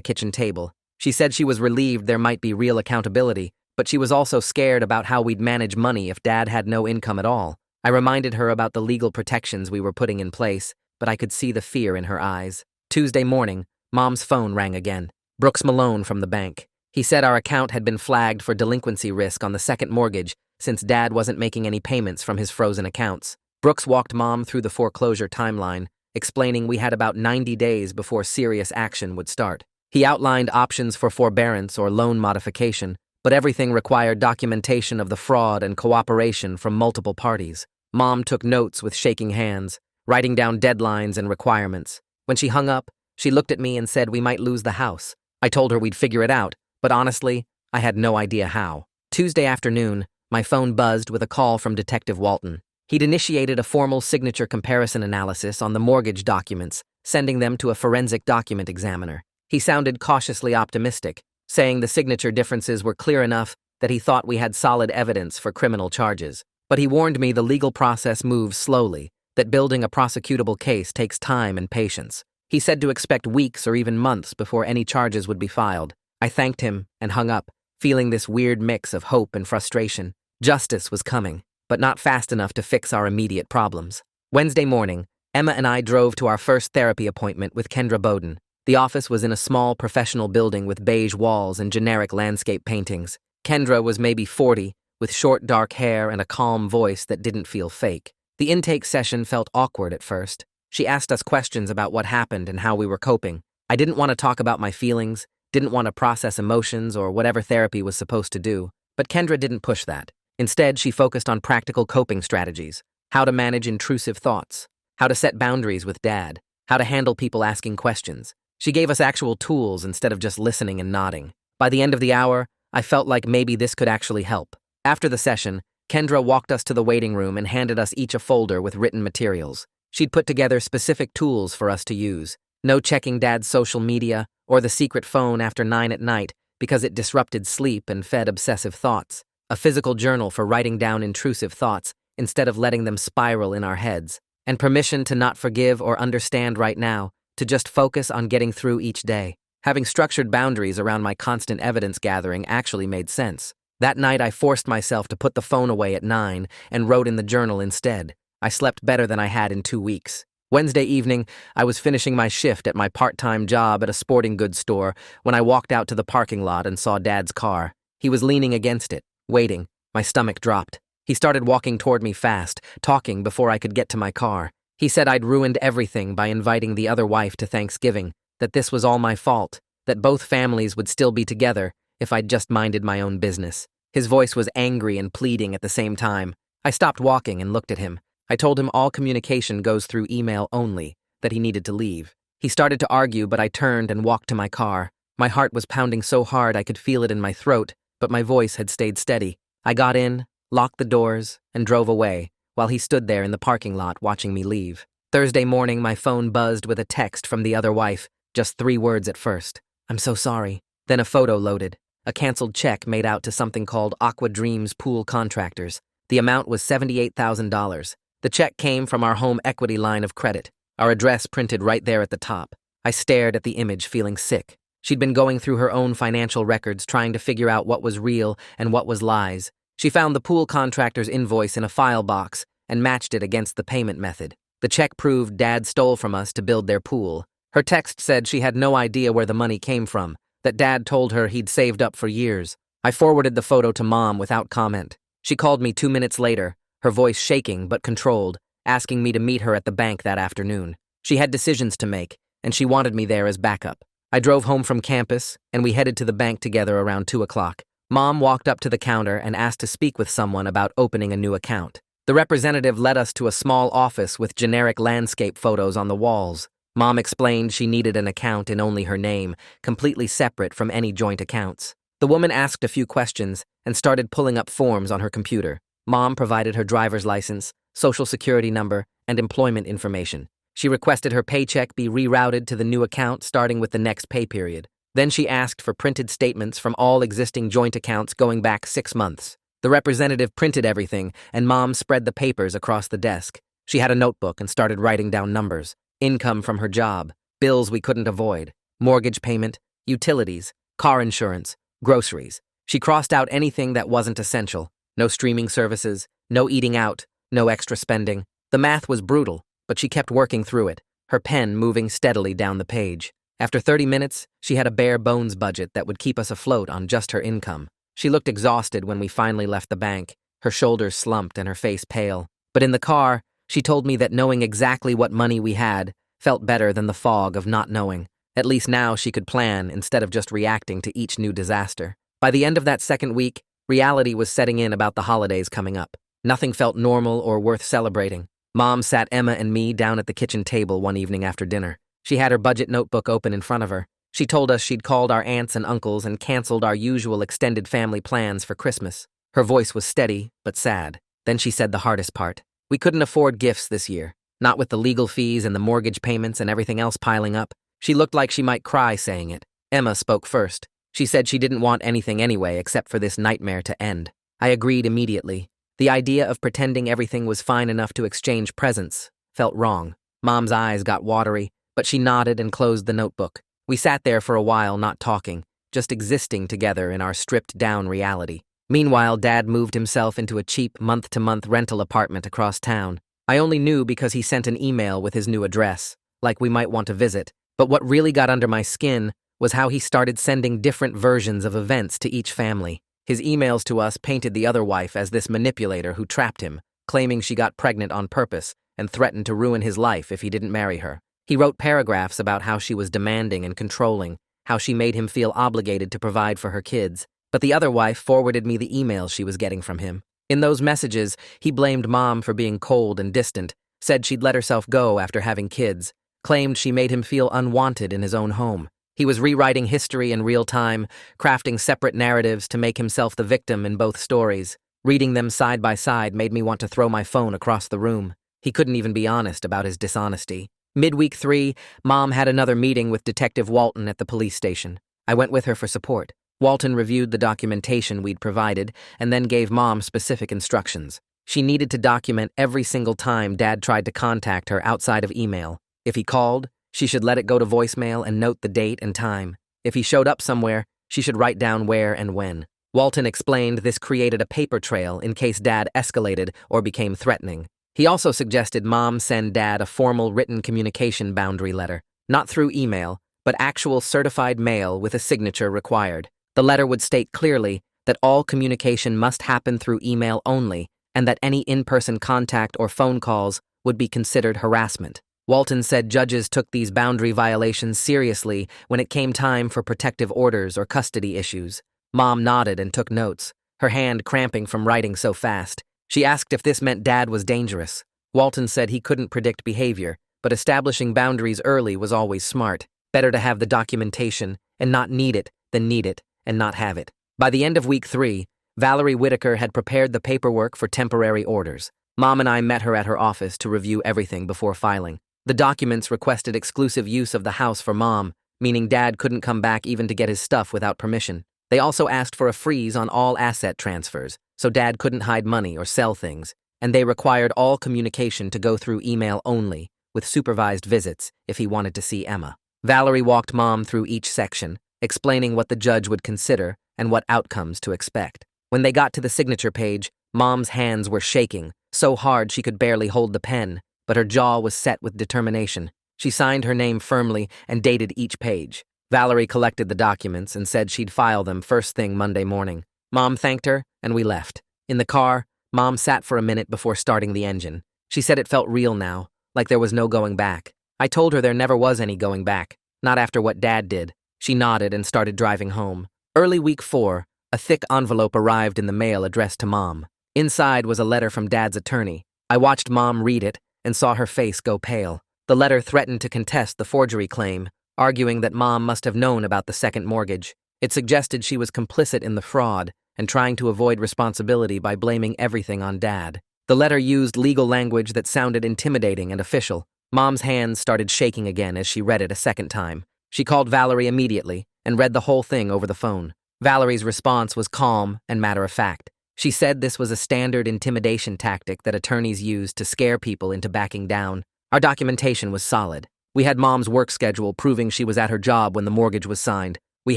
kitchen table. She said she was relieved there might be real accountability, but she was also scared about how we'd manage money if Dad had no income at all. I reminded her about the legal protections we were putting in place, but I could see the fear in her eyes. Tuesday morning, Mom's phone rang again. Brooks Malone from the bank. He said our account had been flagged for delinquency risk on the second mortgage since Dad wasn't making any payments from his frozen accounts. Brooks walked Mom through the foreclosure timeline, explaining we had about 90 days before serious action would start. He outlined options for forbearance or loan modification, but everything required documentation of the fraud and cooperation from multiple parties. Mom took notes with shaking hands, writing down deadlines and requirements. When she hung up, she looked at me and said we might lose the house. I told her we'd figure it out, but honestly, I had no idea how. Tuesday afternoon, my phone buzzed with a call from Detective Walton. He'd initiated a formal signature comparison analysis on the mortgage documents, sending them to a forensic document examiner. He sounded cautiously optimistic, saying the signature differences were clear enough that he thought we had solid evidence for criminal charges. But he warned me the legal process moves slowly, that building a prosecutable case takes time and patience. He said to expect weeks or even months before any charges would be filed. I thanked him and hung up, feeling this weird mix of hope and frustration. Justice was coming, but not fast enough to fix our immediate problems. Wednesday morning, Emma and I drove to our first therapy appointment with Kendra Bowden. The office was in a small professional building with beige walls and generic landscape paintings. Kendra was maybe 40, with short dark hair and a calm voice that didn't feel fake. The intake session felt awkward at first. She asked us questions about what happened and how we were coping. I didn't want to talk about my feelings, didn't want to process emotions or whatever therapy was supposed to do, but Kendra didn't push that. Instead, she focused on practical coping strategies, how to manage intrusive thoughts, how to set boundaries with Dad, how to handle people asking questions. She gave us actual tools instead of just listening and nodding. By the end of the hour, I felt like maybe this could actually help. After the session, Kendra walked us to the waiting room and handed us each a folder with written materials. She'd put together specific tools for us to use. No checking Dad's social media or the secret phone after 9 at night because it disrupted sleep and fed obsessive thoughts. A physical journal for writing down intrusive thoughts instead of letting them spiral in our heads. And permission to not forgive or understand right now, to just focus on getting through each day. Having structured boundaries around my constant evidence gathering actually made sense. That night I forced myself to put the phone away at 9 and wrote in the journal instead. I slept better than I had in 2 weeks. Wednesday evening, I was finishing my shift at my part-time job at a sporting goods store when I walked out to the parking lot and saw Dad's car. He was leaning against it, waiting. My stomach dropped. He started walking toward me fast, talking before I could get to my car. He said I'd ruined everything by inviting the other wife to Thanksgiving, that this was all my fault, that both families would still be together if I'd just minded my own business. His voice was angry and pleading at the same time. I stopped walking and looked at him. I told him all communication goes through email only, that he needed to leave. He started to argue, but I turned and walked to my car. My heart was pounding so hard I could feel it in my throat, but my voice had stayed steady. I got in, locked the doors, and drove away, while he stood there in the parking lot watching me leave. Thursday morning, my phone buzzed with a text from the other wife, just 3 words at first. "I'm so sorry." Then a photo loaded. A canceled check made out to something called Aqua Dreams Pool Contractors. The amount was $78,000. The check came from our home equity line of credit, our address printed right there at the top. I stared at the image, feeling sick. She'd been going through her own financial records, trying to figure out what was real and what was lies. She found the pool contractor's invoice in a file box and matched it against the payment method. The check proved Dad stole from us to build their pool. Her text said she had no idea where the money came from, that Dad told her he'd saved up for years. I forwarded the photo to Mom without comment. She called me 2 minutes later, her voice shaking but controlled, asking me to meet her at the bank that afternoon. She had decisions to make, and she wanted me there as backup. I drove home from campus, and we headed to the bank together around 2 o'clock. Mom walked up to the counter and asked to speak with someone about opening a new account. The representative led us to a small office with generic landscape photos on the walls. Mom explained she needed an account in only her name, completely separate from any joint accounts. The woman asked a few questions and started pulling up forms on her computer. Mom provided her driver's license, social security number, and employment information. She requested her paycheck be rerouted to the new account starting with the next pay period. Then she asked for printed statements from all existing joint accounts going back 6 months. The representative printed everything, and Mom spread the papers across the desk. She had a notebook and started writing down numbers, income from her job, bills we couldn't avoid, mortgage payment, utilities, car insurance, groceries. She crossed out anything that wasn't essential. No streaming services, no eating out, no extra spending. The math was brutal, but she kept working through it, her pen moving steadily down the page. After 30 minutes, she had a bare-bones budget that would keep us afloat on just her income. She looked exhausted when we finally left the bank, her shoulders slumped and her face pale. But in the car, she told me that knowing exactly what money we had felt better than the fog of not knowing. At least now she could plan instead of just reacting to each new disaster. By the end of that second week, reality was setting in about the holidays coming up. Nothing felt normal or worth celebrating. Mom sat Emma and me down at the kitchen table one evening after dinner. She had her budget notebook open in front of her. She told us she'd called our aunts and uncles and canceled our usual extended family plans for Christmas. Her voice was steady, but sad. Then she said the hardest part. We couldn't afford gifts this year, not with the legal fees and the mortgage payments and everything else piling up. She looked like she might cry saying it. Emma spoke first. She said she didn't want anything anyway except for this nightmare to end. I agreed immediately. The idea of pretending everything was fine enough to exchange presents felt wrong. Mom's eyes got watery, but she nodded and closed the notebook. We sat there for a while not talking, just existing together in our stripped-down reality. Meanwhile, Dad moved himself into a cheap month-to-month rental apartment across town. I only knew because he sent an email with his new address, like we might want to visit. But what really got under my skin was how he started sending different versions of events to each family. His emails to us painted the other wife as this manipulator who trapped him, claiming she got pregnant on purpose and threatened to ruin his life if he didn't marry her. He wrote paragraphs about how she was demanding and controlling, how she made him feel obligated to provide for her kids. But the other wife forwarded me the emails she was getting from him. In those messages, he blamed Mom for being cold and distant, said she'd let herself go after having kids, claimed she made him feel unwanted in his own home. He was rewriting history in real time, crafting separate narratives to make himself the victim in both stories. Reading them side by side made me want to throw my phone across the room. He couldn't even be honest about his dishonesty. Midweek 3, Mom had another meeting with Detective Walton at the police station. I went with her for support. Walton reviewed the documentation we'd provided and then gave Mom specific instructions. She needed to document every single time Dad tried to contact her outside of email. If he called, she should let it go to voicemail and note the date and time. If he showed up somewhere, she should write down where and when. Walton explained this created a paper trail in case Dad escalated or became threatening. He also suggested Mom send Dad a formal written communication boundary letter, not through email, but actual certified mail with a signature required. The letter would state clearly that all communication must happen through email only and that any in-person contact or phone calls would be considered harassment. Walton said judges took these boundary violations seriously when it came time for protective orders or custody issues. Mom nodded and took notes, her hand cramping from writing so fast. She asked if this meant Dad was dangerous. Walton said he couldn't predict behavior, but establishing boundaries early was always smart. Better to have the documentation and not need it than need it and not have it. By the end of week 3, Valerie Whitaker had prepared the paperwork for temporary orders. Mom and I met her at her office to review everything before filing. The documents requested exclusive use of the house for Mom, meaning Dad couldn't come back even to get his stuff without permission. They also asked for a freeze on all asset transfers, so Dad couldn't hide money or sell things, and they required all communication to go through email only, with supervised visits if he wanted to see Emma. Valerie walked Mom through each section, explaining what the judge would consider and what outcomes to expect. When they got to the signature page, Mom's hands were shaking, so hard she could barely hold the pen, but her jaw was set with determination. She signed her name firmly and dated each page. Valerie collected the documents and said she'd file them first thing Monday morning. Mom thanked her, and we left. In the car, Mom sat for a minute before starting the engine. She said it felt real now, like there was no going back. I told her there never was any going back, not after what Dad did. She nodded and started driving home. Early week 4, a thick envelope arrived in the mail addressed to Mom. Inside was a letter from Dad's attorney. I watched Mom read it and saw her face go pale. The letter threatened to contest the forgery claim, arguing that Mom must have known about the second mortgage. It suggested she was complicit in the fraud and trying to avoid responsibility by blaming everything on Dad. The letter used legal language that sounded intimidating and official. Mom's hands started shaking again as she read it a second time. She called Valerie immediately, and read the whole thing over the phone. Valerie's response was calm and matter-of-fact. She said this was a standard intimidation tactic that attorneys use to scare people into backing down. Our documentation was solid. We had Mom's work schedule proving she was at her job when the mortgage was signed. We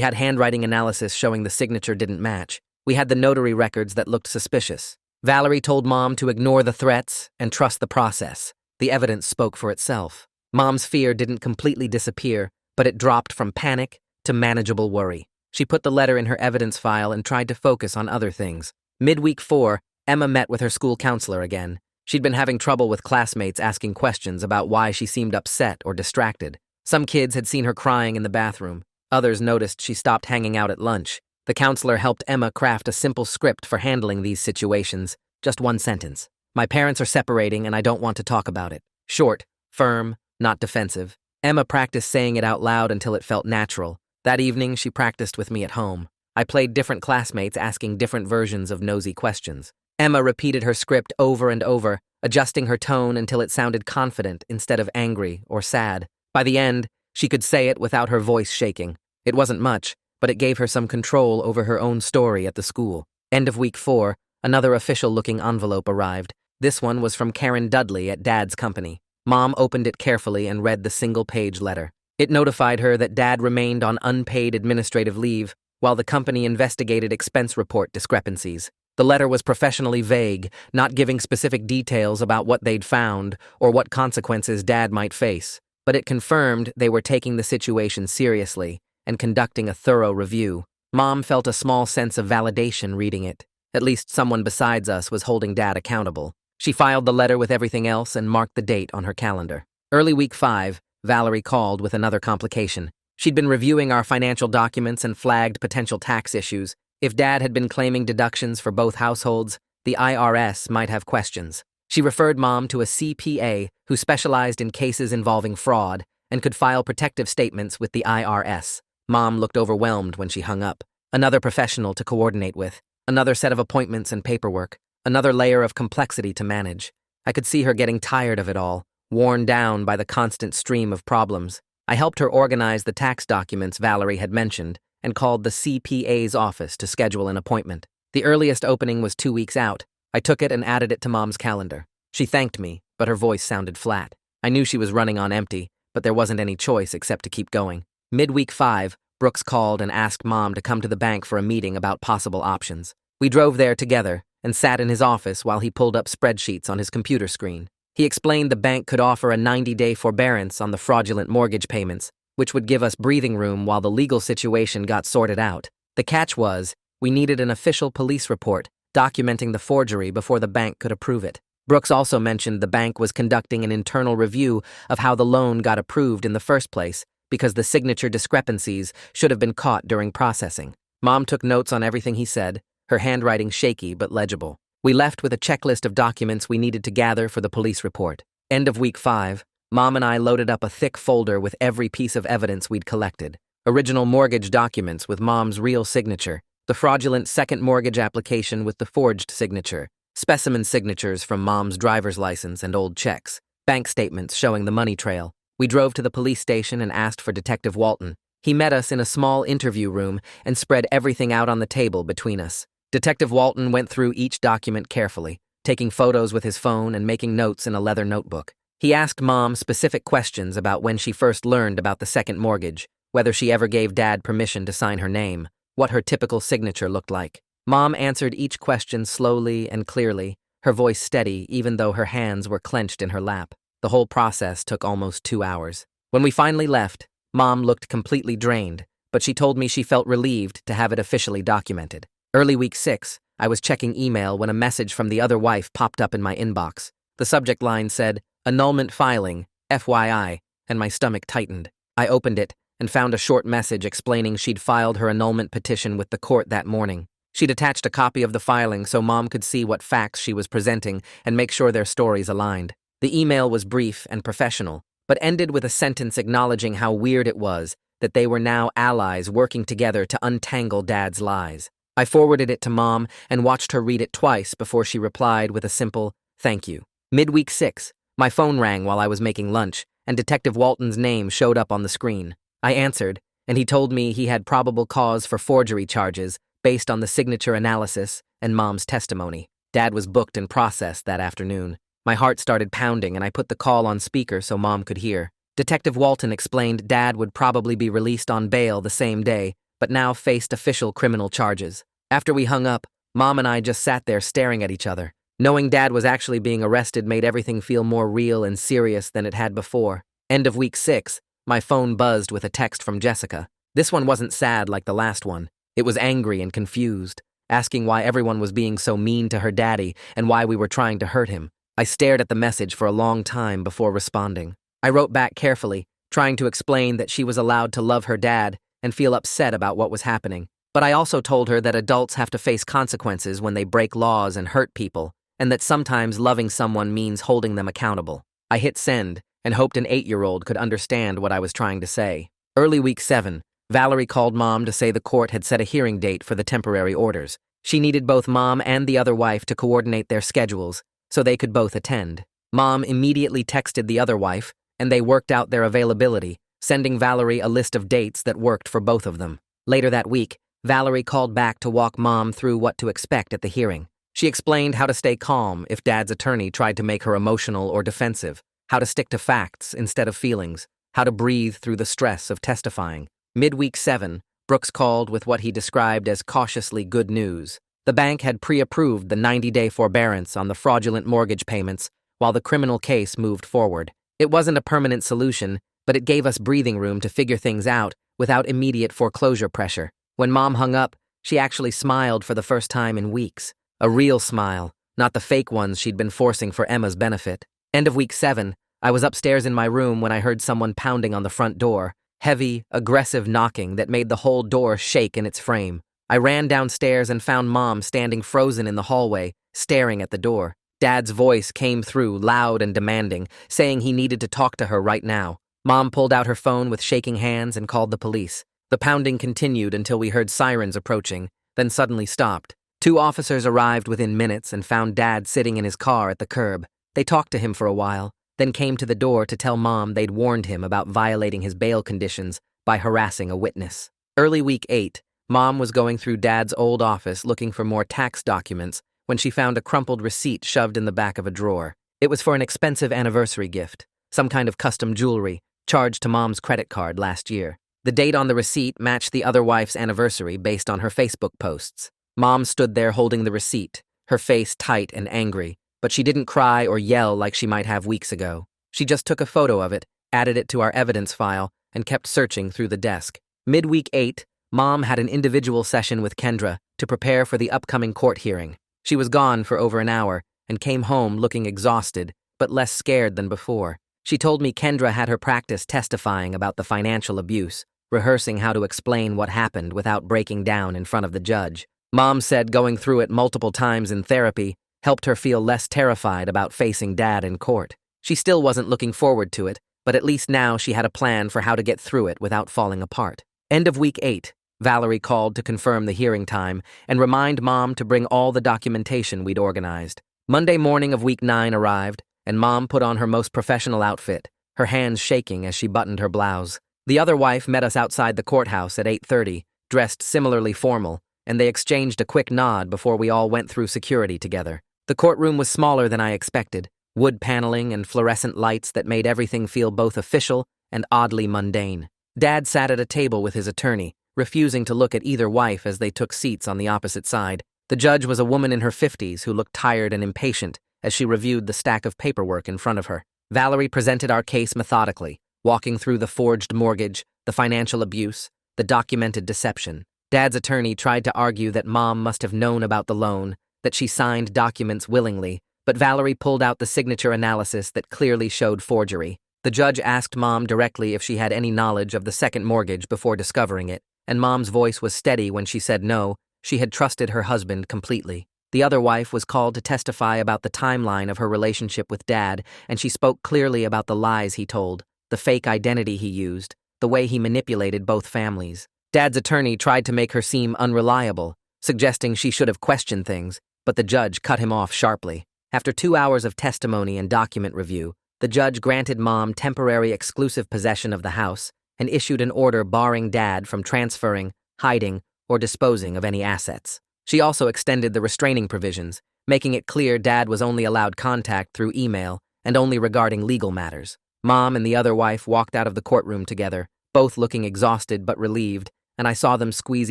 had handwriting analysis showing the signature didn't match. We had the notary records that looked suspicious. Valerie told Mom to ignore the threats and trust the process. The evidence spoke for itself. Mom's fear didn't completely disappear, but it dropped from panic to manageable worry. She put the letter in her evidence file and tried to focus on other things. Midweek 4, Emma met with her school counselor again. She'd been having trouble with classmates asking questions about why she seemed upset or distracted. Some kids had seen her crying in the bathroom. Others noticed she stopped hanging out at lunch. The counselor helped Emma craft a simple script for handling these situations. Just one sentence. My parents are separating and I don't want to talk about it. Short, firm, not defensive. Emma practiced saying it out loud until it felt natural. That evening, she practiced with me at home. I played different classmates asking different versions of nosy questions. Emma repeated her script over and over, adjusting her tone until it sounded confident instead of angry or sad. By the end, she could say it without her voice shaking. It wasn't much, but it gave her some control over her own story at the school. End of week 4, another official-looking envelope arrived. This one was from Karen Dudley at Dad's company. Mom opened it carefully and read the single-page letter. It notified her that Dad remained on unpaid administrative leave while the company investigated expense report discrepancies. The letter was professionally vague, not giving specific details about what they'd found or what consequences Dad might face, but it confirmed they were taking the situation seriously and conducting a thorough review. Mom felt a small sense of validation reading it. At least someone besides us was holding Dad accountable. She filed the letter with everything else and marked the date on her calendar. Early week 5, Valerie called with another complication. She'd been reviewing our financial documents and flagged potential tax issues. If Dad had been claiming deductions for both households, the IRS might have questions. She referred Mom to a CPA who specialized in cases involving fraud and could file protective statements with the IRS. Mom looked overwhelmed when she hung up. Another professional to coordinate with. Another set of appointments and paperwork. Another layer of complexity to manage. I could see her getting tired of it all, worn down by the constant stream of problems. I helped her organize the tax documents Valerie had mentioned and called the CPA's office to schedule an appointment. The earliest opening was 2 weeks out. I took it and added it to Mom's calendar. She thanked me, but her voice sounded flat. I knew she was running on empty, but there wasn't any choice except to keep going. Midweek 5, Brooks called and asked Mom to come to the bank for a meeting about possible options. We drove there together and sat in his office while he pulled up spreadsheets on his computer screen. He explained the bank could offer a 90-day forbearance on the fraudulent mortgage payments, which would give us breathing room while the legal situation got sorted out. The catch was, we needed an official police report documenting the forgery before the bank could approve it. Brooks also mentioned the bank was conducting an internal review of how the loan got approved in the first place because the signature discrepancies should have been caught during processing. Mom took notes on everything he said, her handwriting shaky but legible. We left with a checklist of documents we needed to gather for the police report. End of week 5, Mom and I loaded up a thick folder with every piece of evidence we'd collected. Original mortgage documents with Mom's real signature, the fraudulent second mortgage application with the forged signature, specimen signatures from Mom's driver's license and old checks, bank statements showing the money trail. We drove to the police station and asked for Detective Walton. He met us in a small interview room and spread everything out on the table between us. Detective Walton went through each document carefully, taking photos with his phone and making notes in a leather notebook. He asked Mom specific questions about when she first learned about the second mortgage, whether she ever gave Dad permission to sign her name, what her typical signature looked like. Mom answered each question slowly and clearly, her voice steady even though her hands were clenched in her lap. The whole process took almost 2 hours. When we finally left, Mom looked completely drained, but she told me she felt relieved to have it officially documented. Early week 6, I was checking email when a message from the other wife popped up in my inbox. The subject line said, "Annulment filing, FYI," and my stomach tightened. I opened it and found a short message explaining she'd filed her annulment petition with the court that morning. She'd attached a copy of the filing so Mom could see what facts she was presenting and make sure their stories aligned. The email was brief and professional, but ended with a sentence acknowledging how weird it was that they were now allies working together to untangle Dad's lies. I forwarded it to Mom and watched her read it twice before she replied with a simple, "Thank you." Midweek 6, my phone rang while I was making lunch, and Detective Walton's name showed up on the screen. I answered, and he told me he had probable cause for forgery charges based on the signature analysis and Mom's testimony. Dad was booked and processed that afternoon. My heart started pounding, and I put the call on speaker so Mom could hear. Detective Walton explained Dad would probably be released on bail the same day, but now faced official criminal charges. After we hung up, Mom and I just sat there staring at each other. Knowing Dad was actually being arrested made everything feel more real and serious than it had before. End of week 6, my phone buzzed with a text from Jessica. This one wasn't sad like the last one. It was angry and confused, asking why everyone was being so mean to her daddy and why we were trying to hurt him. I stared at the message for a long time before responding. I wrote back carefully, trying to explain that she was allowed to love her dad and feel upset about what was happening. But I also told her that adults have to face consequences when they break laws and hurt people, and that sometimes loving someone means holding them accountable. I hit send and hoped an 8-year-old could understand what I was trying to say. Early week 7, Valerie called Mom to say the court had set a hearing date for the temporary orders. She needed both Mom and the other wife to coordinate their schedules so they could both attend. Mom immediately texted the other wife, and they worked out their availability, sending Valerie a list of dates that worked for both of them. Later that week, Valerie called back to walk Mom through what to expect at the hearing. She explained how to stay calm if Dad's attorney tried to make her emotional or defensive, how to stick to facts instead of feelings, how to breathe through the stress of testifying. Midweek 7, Brooks called with what he described as cautiously good news. The bank had pre-approved the 90-day forbearance on the fraudulent mortgage payments while the criminal case moved forward. It wasn't a permanent solution, but it gave us breathing room to figure things out without immediate foreclosure pressure. When Mom hung up, she actually smiled for the first time in weeks. A real smile, not the fake ones she'd been forcing for Emma's benefit. End of week 7, I was upstairs in my room when I heard someone pounding on the front door. Heavy, aggressive knocking that made the whole door shake in its frame. I ran downstairs and found Mom standing frozen in the hallway, staring at the door. Dad's voice came through, loud and demanding, saying he needed to talk to her right now. Mom pulled out her phone with shaking hands and called the police. The pounding continued until we heard sirens approaching, then suddenly stopped. 2 officers arrived within minutes and found Dad sitting in his car at the curb. They talked to him for a while, then came to the door to tell Mom they'd warned him about violating his bail conditions by harassing a witness. Early week 8, Mom was going through Dad's old office looking for more tax documents when she found a crumpled receipt shoved in the back of a drawer. It was for an expensive anniversary gift, some kind of custom jewelry, charged to Mom's credit card last year. The date on the receipt matched the other wife's anniversary based on her Facebook posts. Mom stood there holding the receipt, her face tight and angry, but she didn't cry or yell like she might have weeks ago. She just took a photo of it, added it to our evidence file, and kept searching through the desk. Midweek 8, Mom had an individual session with Kendra to prepare for the upcoming court hearing. She was gone for over an hour and came home looking exhausted, but less scared than before. She told me Kendra had her practice testifying about the financial abuse, rehearsing how to explain what happened without breaking down in front of the judge. Mom said going through it multiple times in therapy helped her feel less terrified about facing Dad in court. She still wasn't looking forward to it, but at least now she had a plan for how to get through it without falling apart. End of week 8, Valerie called to confirm the hearing time and remind Mom to bring all the documentation we'd organized. Monday morning of week 9 arrived, and Mom put on her most professional outfit, her hands shaking as she buttoned her blouse. The other wife met us outside the courthouse at 8:30, dressed similarly formal, and they exchanged a quick nod before we all went through security together. The courtroom was smaller than I expected, wood paneling and fluorescent lights that made everything feel both official and oddly mundane. Dad sat at a table with his attorney, refusing to look at either wife as they took seats on the opposite side. The judge was a woman in her 50s who looked tired and impatient as she reviewed the stack of paperwork in front of her. Valerie presented our case methodically, walking through the forged mortgage, the financial abuse, the documented deception. Dad's attorney tried to argue that Mom must have known about the loan, that she signed documents willingly, but Valerie pulled out the signature analysis that clearly showed forgery. The judge asked Mom directly if she had any knowledge of the second mortgage before discovering it, and Mom's voice was steady when she said no, she had trusted her husband completely. The other wife was called to testify about the timeline of her relationship with Dad, and she spoke clearly about the lies he told, the fake identity he used, the way he manipulated both families. Dad's attorney tried to make her seem unreliable, suggesting she should have questioned things, but the judge cut him off sharply. After 2 hours of testimony and document review, the judge granted Mom temporary exclusive possession of the house and issued an order barring Dad from transferring, hiding, or disposing of any assets. She also extended the restraining provisions, making it clear Dad was only allowed contact through email and only regarding legal matters. Mom and the other wife walked out of the courtroom together, both looking exhausted but relieved, and I saw them squeeze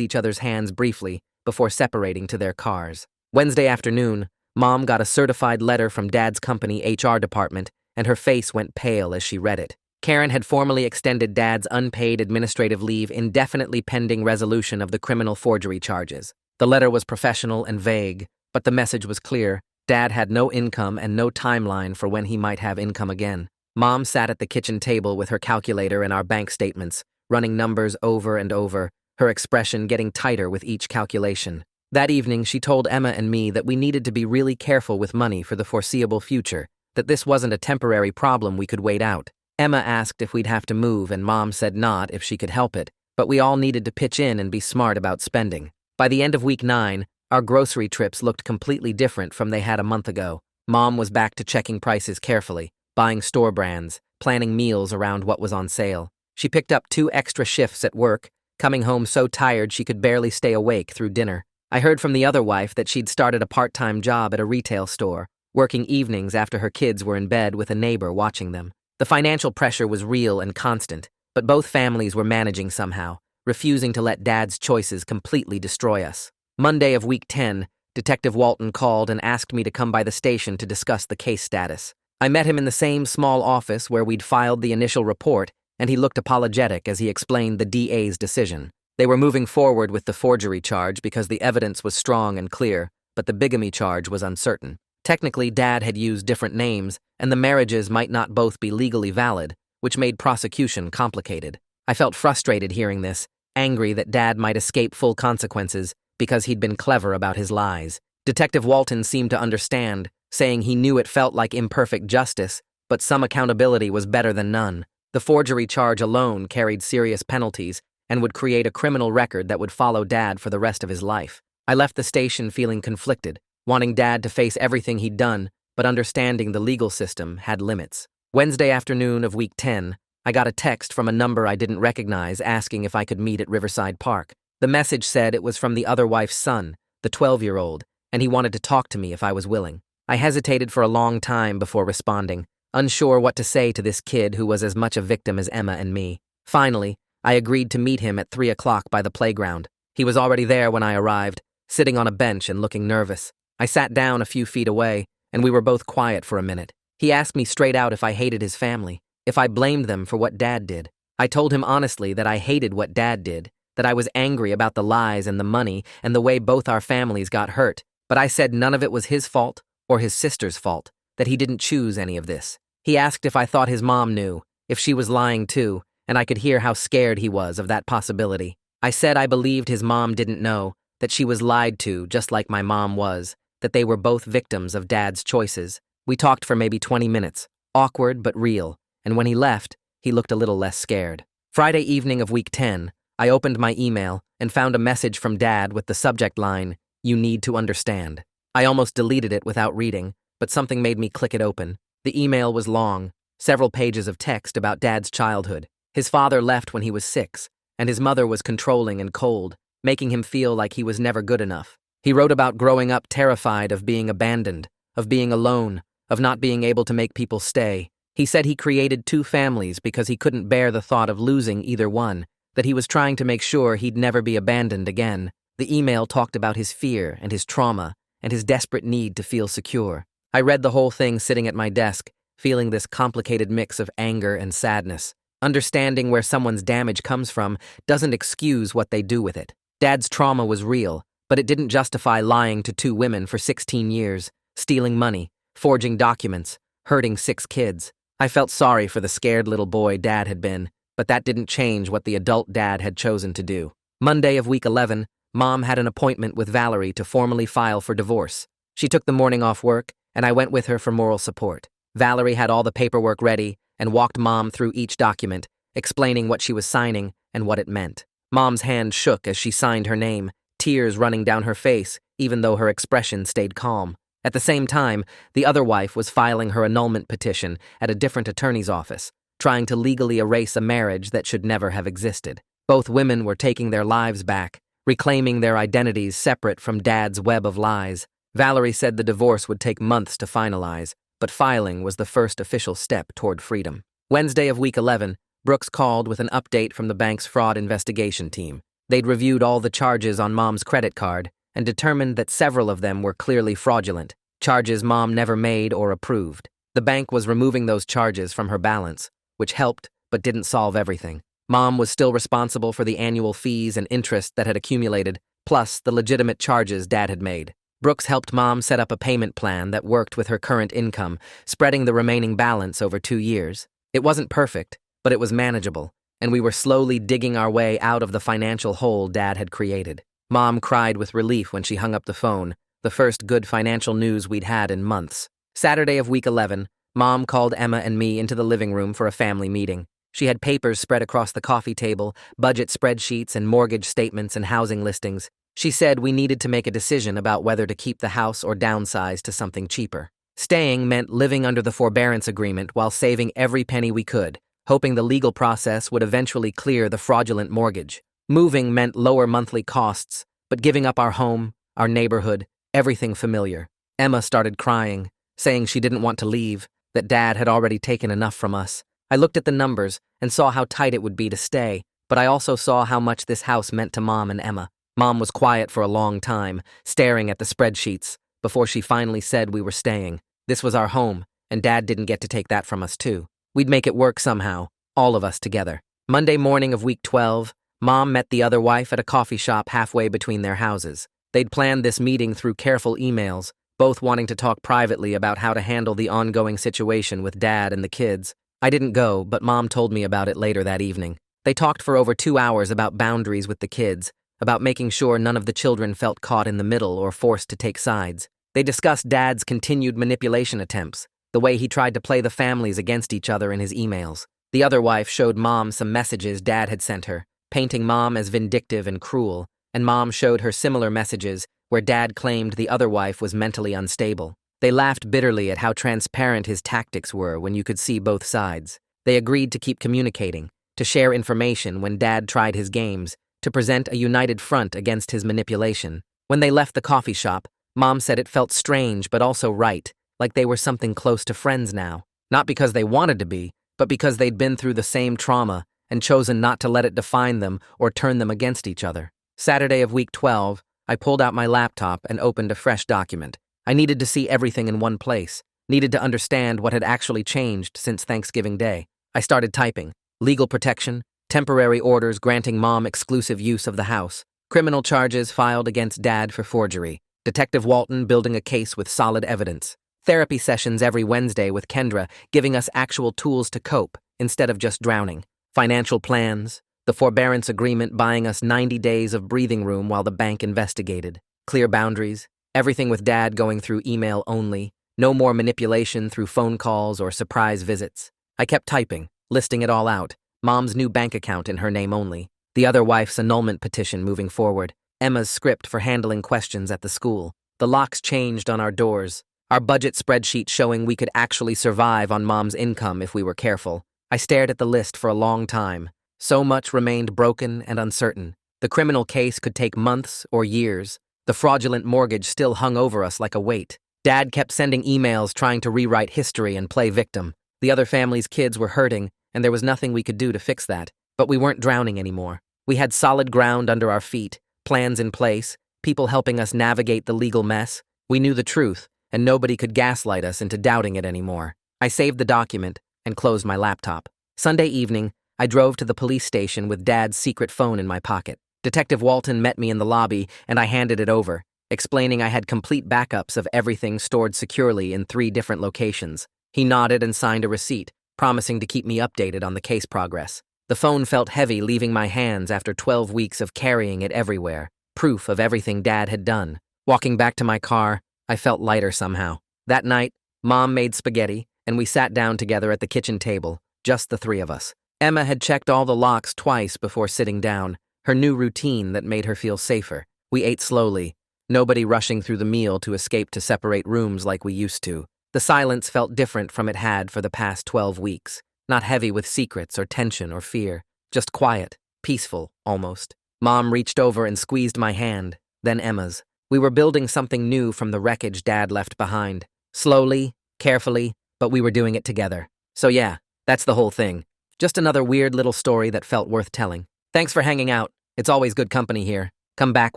each other's hands briefly before separating to their cars. Wednesday afternoon, Mom got a certified letter from Dad's company HR department, and her face went pale as she read it. Karen had formally extended Dad's unpaid administrative leave indefinitely pending resolution of the criminal forgery charges. The letter was professional and vague, but the message was clear. Dad had no income and no timeline for when he might have income again. Mom sat at the kitchen table with her calculator and our bank statements, running numbers over and over, her expression getting tighter with each calculation. That evening, she told Emma and me that we needed to be really careful with money for the foreseeable future, that this wasn't a temporary problem we could wait out. Emma asked if we'd have to move, and Mom said not if she could help it, but we all needed to pitch in and be smart about spending. By the end of week 9, our grocery trips looked completely different from they had a month ago. Mom was back to checking prices carefully, buying store brands, planning meals around what was on sale. She picked up 2 extra shifts at work, coming home so tired she could barely stay awake through dinner. I heard from the other wife that she'd started a part-time job at a retail store, working evenings after her kids were in bed with a neighbor watching them. The financial pressure was real and constant, but both families were managing somehow, refusing to let Dad's choices completely destroy us. Monday of week 10, Detective Walton called and asked me to come by the station to discuss the case status. I met him in the same small office where we'd filed the initial report, and he looked apologetic as he explained the DA's decision. They were moving forward with the forgery charge because the evidence was strong and clear, but the bigamy charge was uncertain. Technically, Dad had used different names, and the marriages might not both be legally valid, which made prosecution complicated. I felt frustrated hearing this, angry that Dad might escape full consequences because he'd been clever about his lies. Detective Walton seemed to understand, saying he knew it felt like imperfect justice, but some accountability was better than none. The forgery charge alone carried serious penalties and would create a criminal record that would follow Dad for the rest of his life. I left the station feeling conflicted, wanting Dad to face everything he'd done, but understanding the legal system had limits. Wednesday afternoon of week 10, I got a text from a number I didn't recognize asking if I could meet at Riverside Park. The message said it was from the other wife's son, the 12-year-old, and he wanted to talk to me if I was willing. I hesitated for a long time before responding, unsure what to say to this kid who was as much a victim as Emma and me. Finally, I agreed to meet him at 3 o'clock by the playground. He was already there when I arrived, sitting on a bench and looking nervous. I sat down a few feet away, and we were both quiet for a minute. He asked me straight out if I hated his family, if I blamed them for what Dad did. I told him honestly that I hated what Dad did, that I was angry about the lies and the money and the way both our families got hurt, but I said none of it was his fault or his sister's fault, that he didn't choose any of this. He asked if I thought his mom knew, if she was lying too, and I could hear how scared he was of that possibility. I said I believed his mom didn't know, that she was lied to just like my mom was, that they were both victims of Dad's choices. We talked for maybe 20 minutes, awkward but real, and when he left, he looked a little less scared. Friday evening of week 10, I opened my email and found a message from Dad with the subject line, "You need to understand." I almost deleted it without reading, but something made me click it open. The email was long, several pages of text about Dad's childhood. His father left when he was 6, and his mother was controlling and cold, making him feel like he was never good enough. He wrote about growing up terrified of being abandoned, of being alone, of not being able to make people stay. He said he created 2 families because he couldn't bear the thought of losing either one, that he was trying to make sure he'd never be abandoned again. The email talked about his fear and his trauma and his desperate need to feel secure. I read the whole thing sitting at my desk, feeling this complicated mix of anger and sadness. Understanding where someone's damage comes from doesn't excuse what they do with it. Dad's trauma was real, but it didn't justify lying to 2 women for 16 years, stealing money, forging documents, hurting 6 kids. I felt sorry for the scared little boy Dad had been, but that didn't change what the adult Dad had chosen to do. Monday of week 11, Mom had an appointment with Valerie to formally file for divorce. She took the morning off work, and I went with her for moral support. Valerie had all the paperwork ready and walked Mom through each document, explaining what she was signing and what it meant. Mom's hand shook as she signed her name, tears running down her face, even though her expression stayed calm. At the same time, the other wife was filing her annulment petition at a different attorney's office, trying to legally erase a marriage that should never have existed. Both women were taking their lives back, reclaiming their identities separate from Dad's web of lies. Valerie said the divorce would take months to finalize, but filing was the first official step toward freedom. Wednesday of week 11, Brooks called with an update from the bank's fraud investigation team. They'd reviewed all the charges on Mom's credit card and determined that several of them were clearly fraudulent, charges Mom never made or approved. The bank was removing those charges from her balance, which helped but didn't solve everything. Mom was still responsible for the annual fees and interest that had accumulated, plus the legitimate charges Dad had made. Brooks helped Mom set up a payment plan that worked with her current income, spreading the remaining balance over 2 years. It wasn't perfect, but it was manageable, and we were slowly digging our way out of the financial hole Dad had created. Mom cried with relief when she hung up the phone, the first good financial news we'd had in months. Saturday of week 11, Mom called Emma and me into the living room for a family meeting. She had papers spread across the coffee table, budget spreadsheets and mortgage statements and housing listings. She said we needed to make a decision about whether to keep the house or downsize to something cheaper. Staying meant living under the forbearance agreement while saving every penny we could, hoping the legal process would eventually clear the fraudulent mortgage. Moving meant lower monthly costs, but giving up our home, our neighborhood, everything familiar. Emma started crying, saying she didn't want to leave, that Dad had already taken enough from us. I looked at the numbers and saw how tight it would be to stay, but I also saw how much this house meant to Mom and Emma. Mom was quiet for a long time, staring at the spreadsheets, before she finally said we were staying. This was our home, and Dad didn't get to take that from us too. We'd make it work somehow, all of us together. Monday morning of week 12, Mom met the other wife at a coffee shop halfway between their houses. They'd planned this meeting through careful emails, both wanting to talk privately about how to handle the ongoing situation with Dad and the kids. I didn't go, but Mom told me about it later that evening. They talked for over 2 hours about boundaries with the kids, about making sure none of the children felt caught in the middle or forced to take sides. They discussed Dad's continued manipulation attempts, the way he tried to play the families against each other in his emails. The other wife showed Mom some messages Dad had sent her, painting Mom as vindictive and cruel, and Mom showed her similar messages where Dad claimed the other wife was mentally unstable. They laughed bitterly at how transparent his tactics were when you could see both sides. They agreed to keep communicating, to share information when Dad tried his games, to present a united front against his manipulation. When they left the coffee shop, Mom said it felt strange but also right, like they were something close to friends now. Not because they wanted to be, but because they'd been through the same trauma and chosen not to let it define them or turn them against each other. Saturday of week 12, I pulled out my laptop and opened a fresh document. I needed to see everything in one place, needed to understand what had actually changed since Thanksgiving Day. I started typing. Legal protection, temporary orders granting Mom exclusive use of the house, criminal charges filed against Dad for forgery, Detective Walton building a case with solid evidence, therapy sessions every Wednesday with Kendra giving us actual tools to cope instead of just drowning, financial plans, the forbearance agreement buying us 90 days of breathing room while the bank investigated, clear boundaries, everything with Dad going through email only, no more manipulation through phone calls or surprise visits. I kept typing, listing it all out. Mom's new bank account in her name only, the other wife's annulment petition moving forward, Emma's script for handling questions at the school, the locks changed on our doors, our budget spreadsheet showing we could actually survive on Mom's income if we were careful. I stared at the list for a long time. So much remained broken and uncertain. The criminal case could take months or years. The fraudulent mortgage still hung over us like a weight. Dad kept sending emails trying to rewrite history and play victim. The other family's kids were hurting, and there was nothing we could do to fix that. But we weren't drowning anymore. We had solid ground under our feet, plans in place, people helping us navigate the legal mess. We knew the truth, and nobody could gaslight us into doubting it anymore. I saved the document and closed my laptop. Sunday evening, I drove to the police station with Dad's secret phone in my pocket. Detective Walton met me in the lobby, and I handed it over, explaining I had complete backups of everything stored securely in 3 different locations. He nodded and signed a receipt, promising to keep me updated on the case progress. The phone felt heavy leaving my hands after 12 weeks of carrying it everywhere, proof of everything Dad had done. Walking back to my car, I felt lighter somehow. That night, Mom made spaghetti, and we sat down together at the kitchen table, just the 3 of us. Emma had checked all the locks twice before sitting down, her new routine that made her feel safer. We ate slowly, nobody rushing through the meal to escape to separate rooms like we used to. The silence felt different from it had for the past 12 weeks. Not heavy with secrets or tension or fear, just quiet, peaceful, almost. Mom reached over and squeezed my hand, then Emma's. We were building something new from the wreckage Dad left behind. Slowly, carefully, but we were doing it together. So yeah, that's the whole thing. Just another weird little story that felt worth telling. Thanks for hanging out. It's always good company here. Come back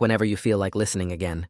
whenever you feel like listening again.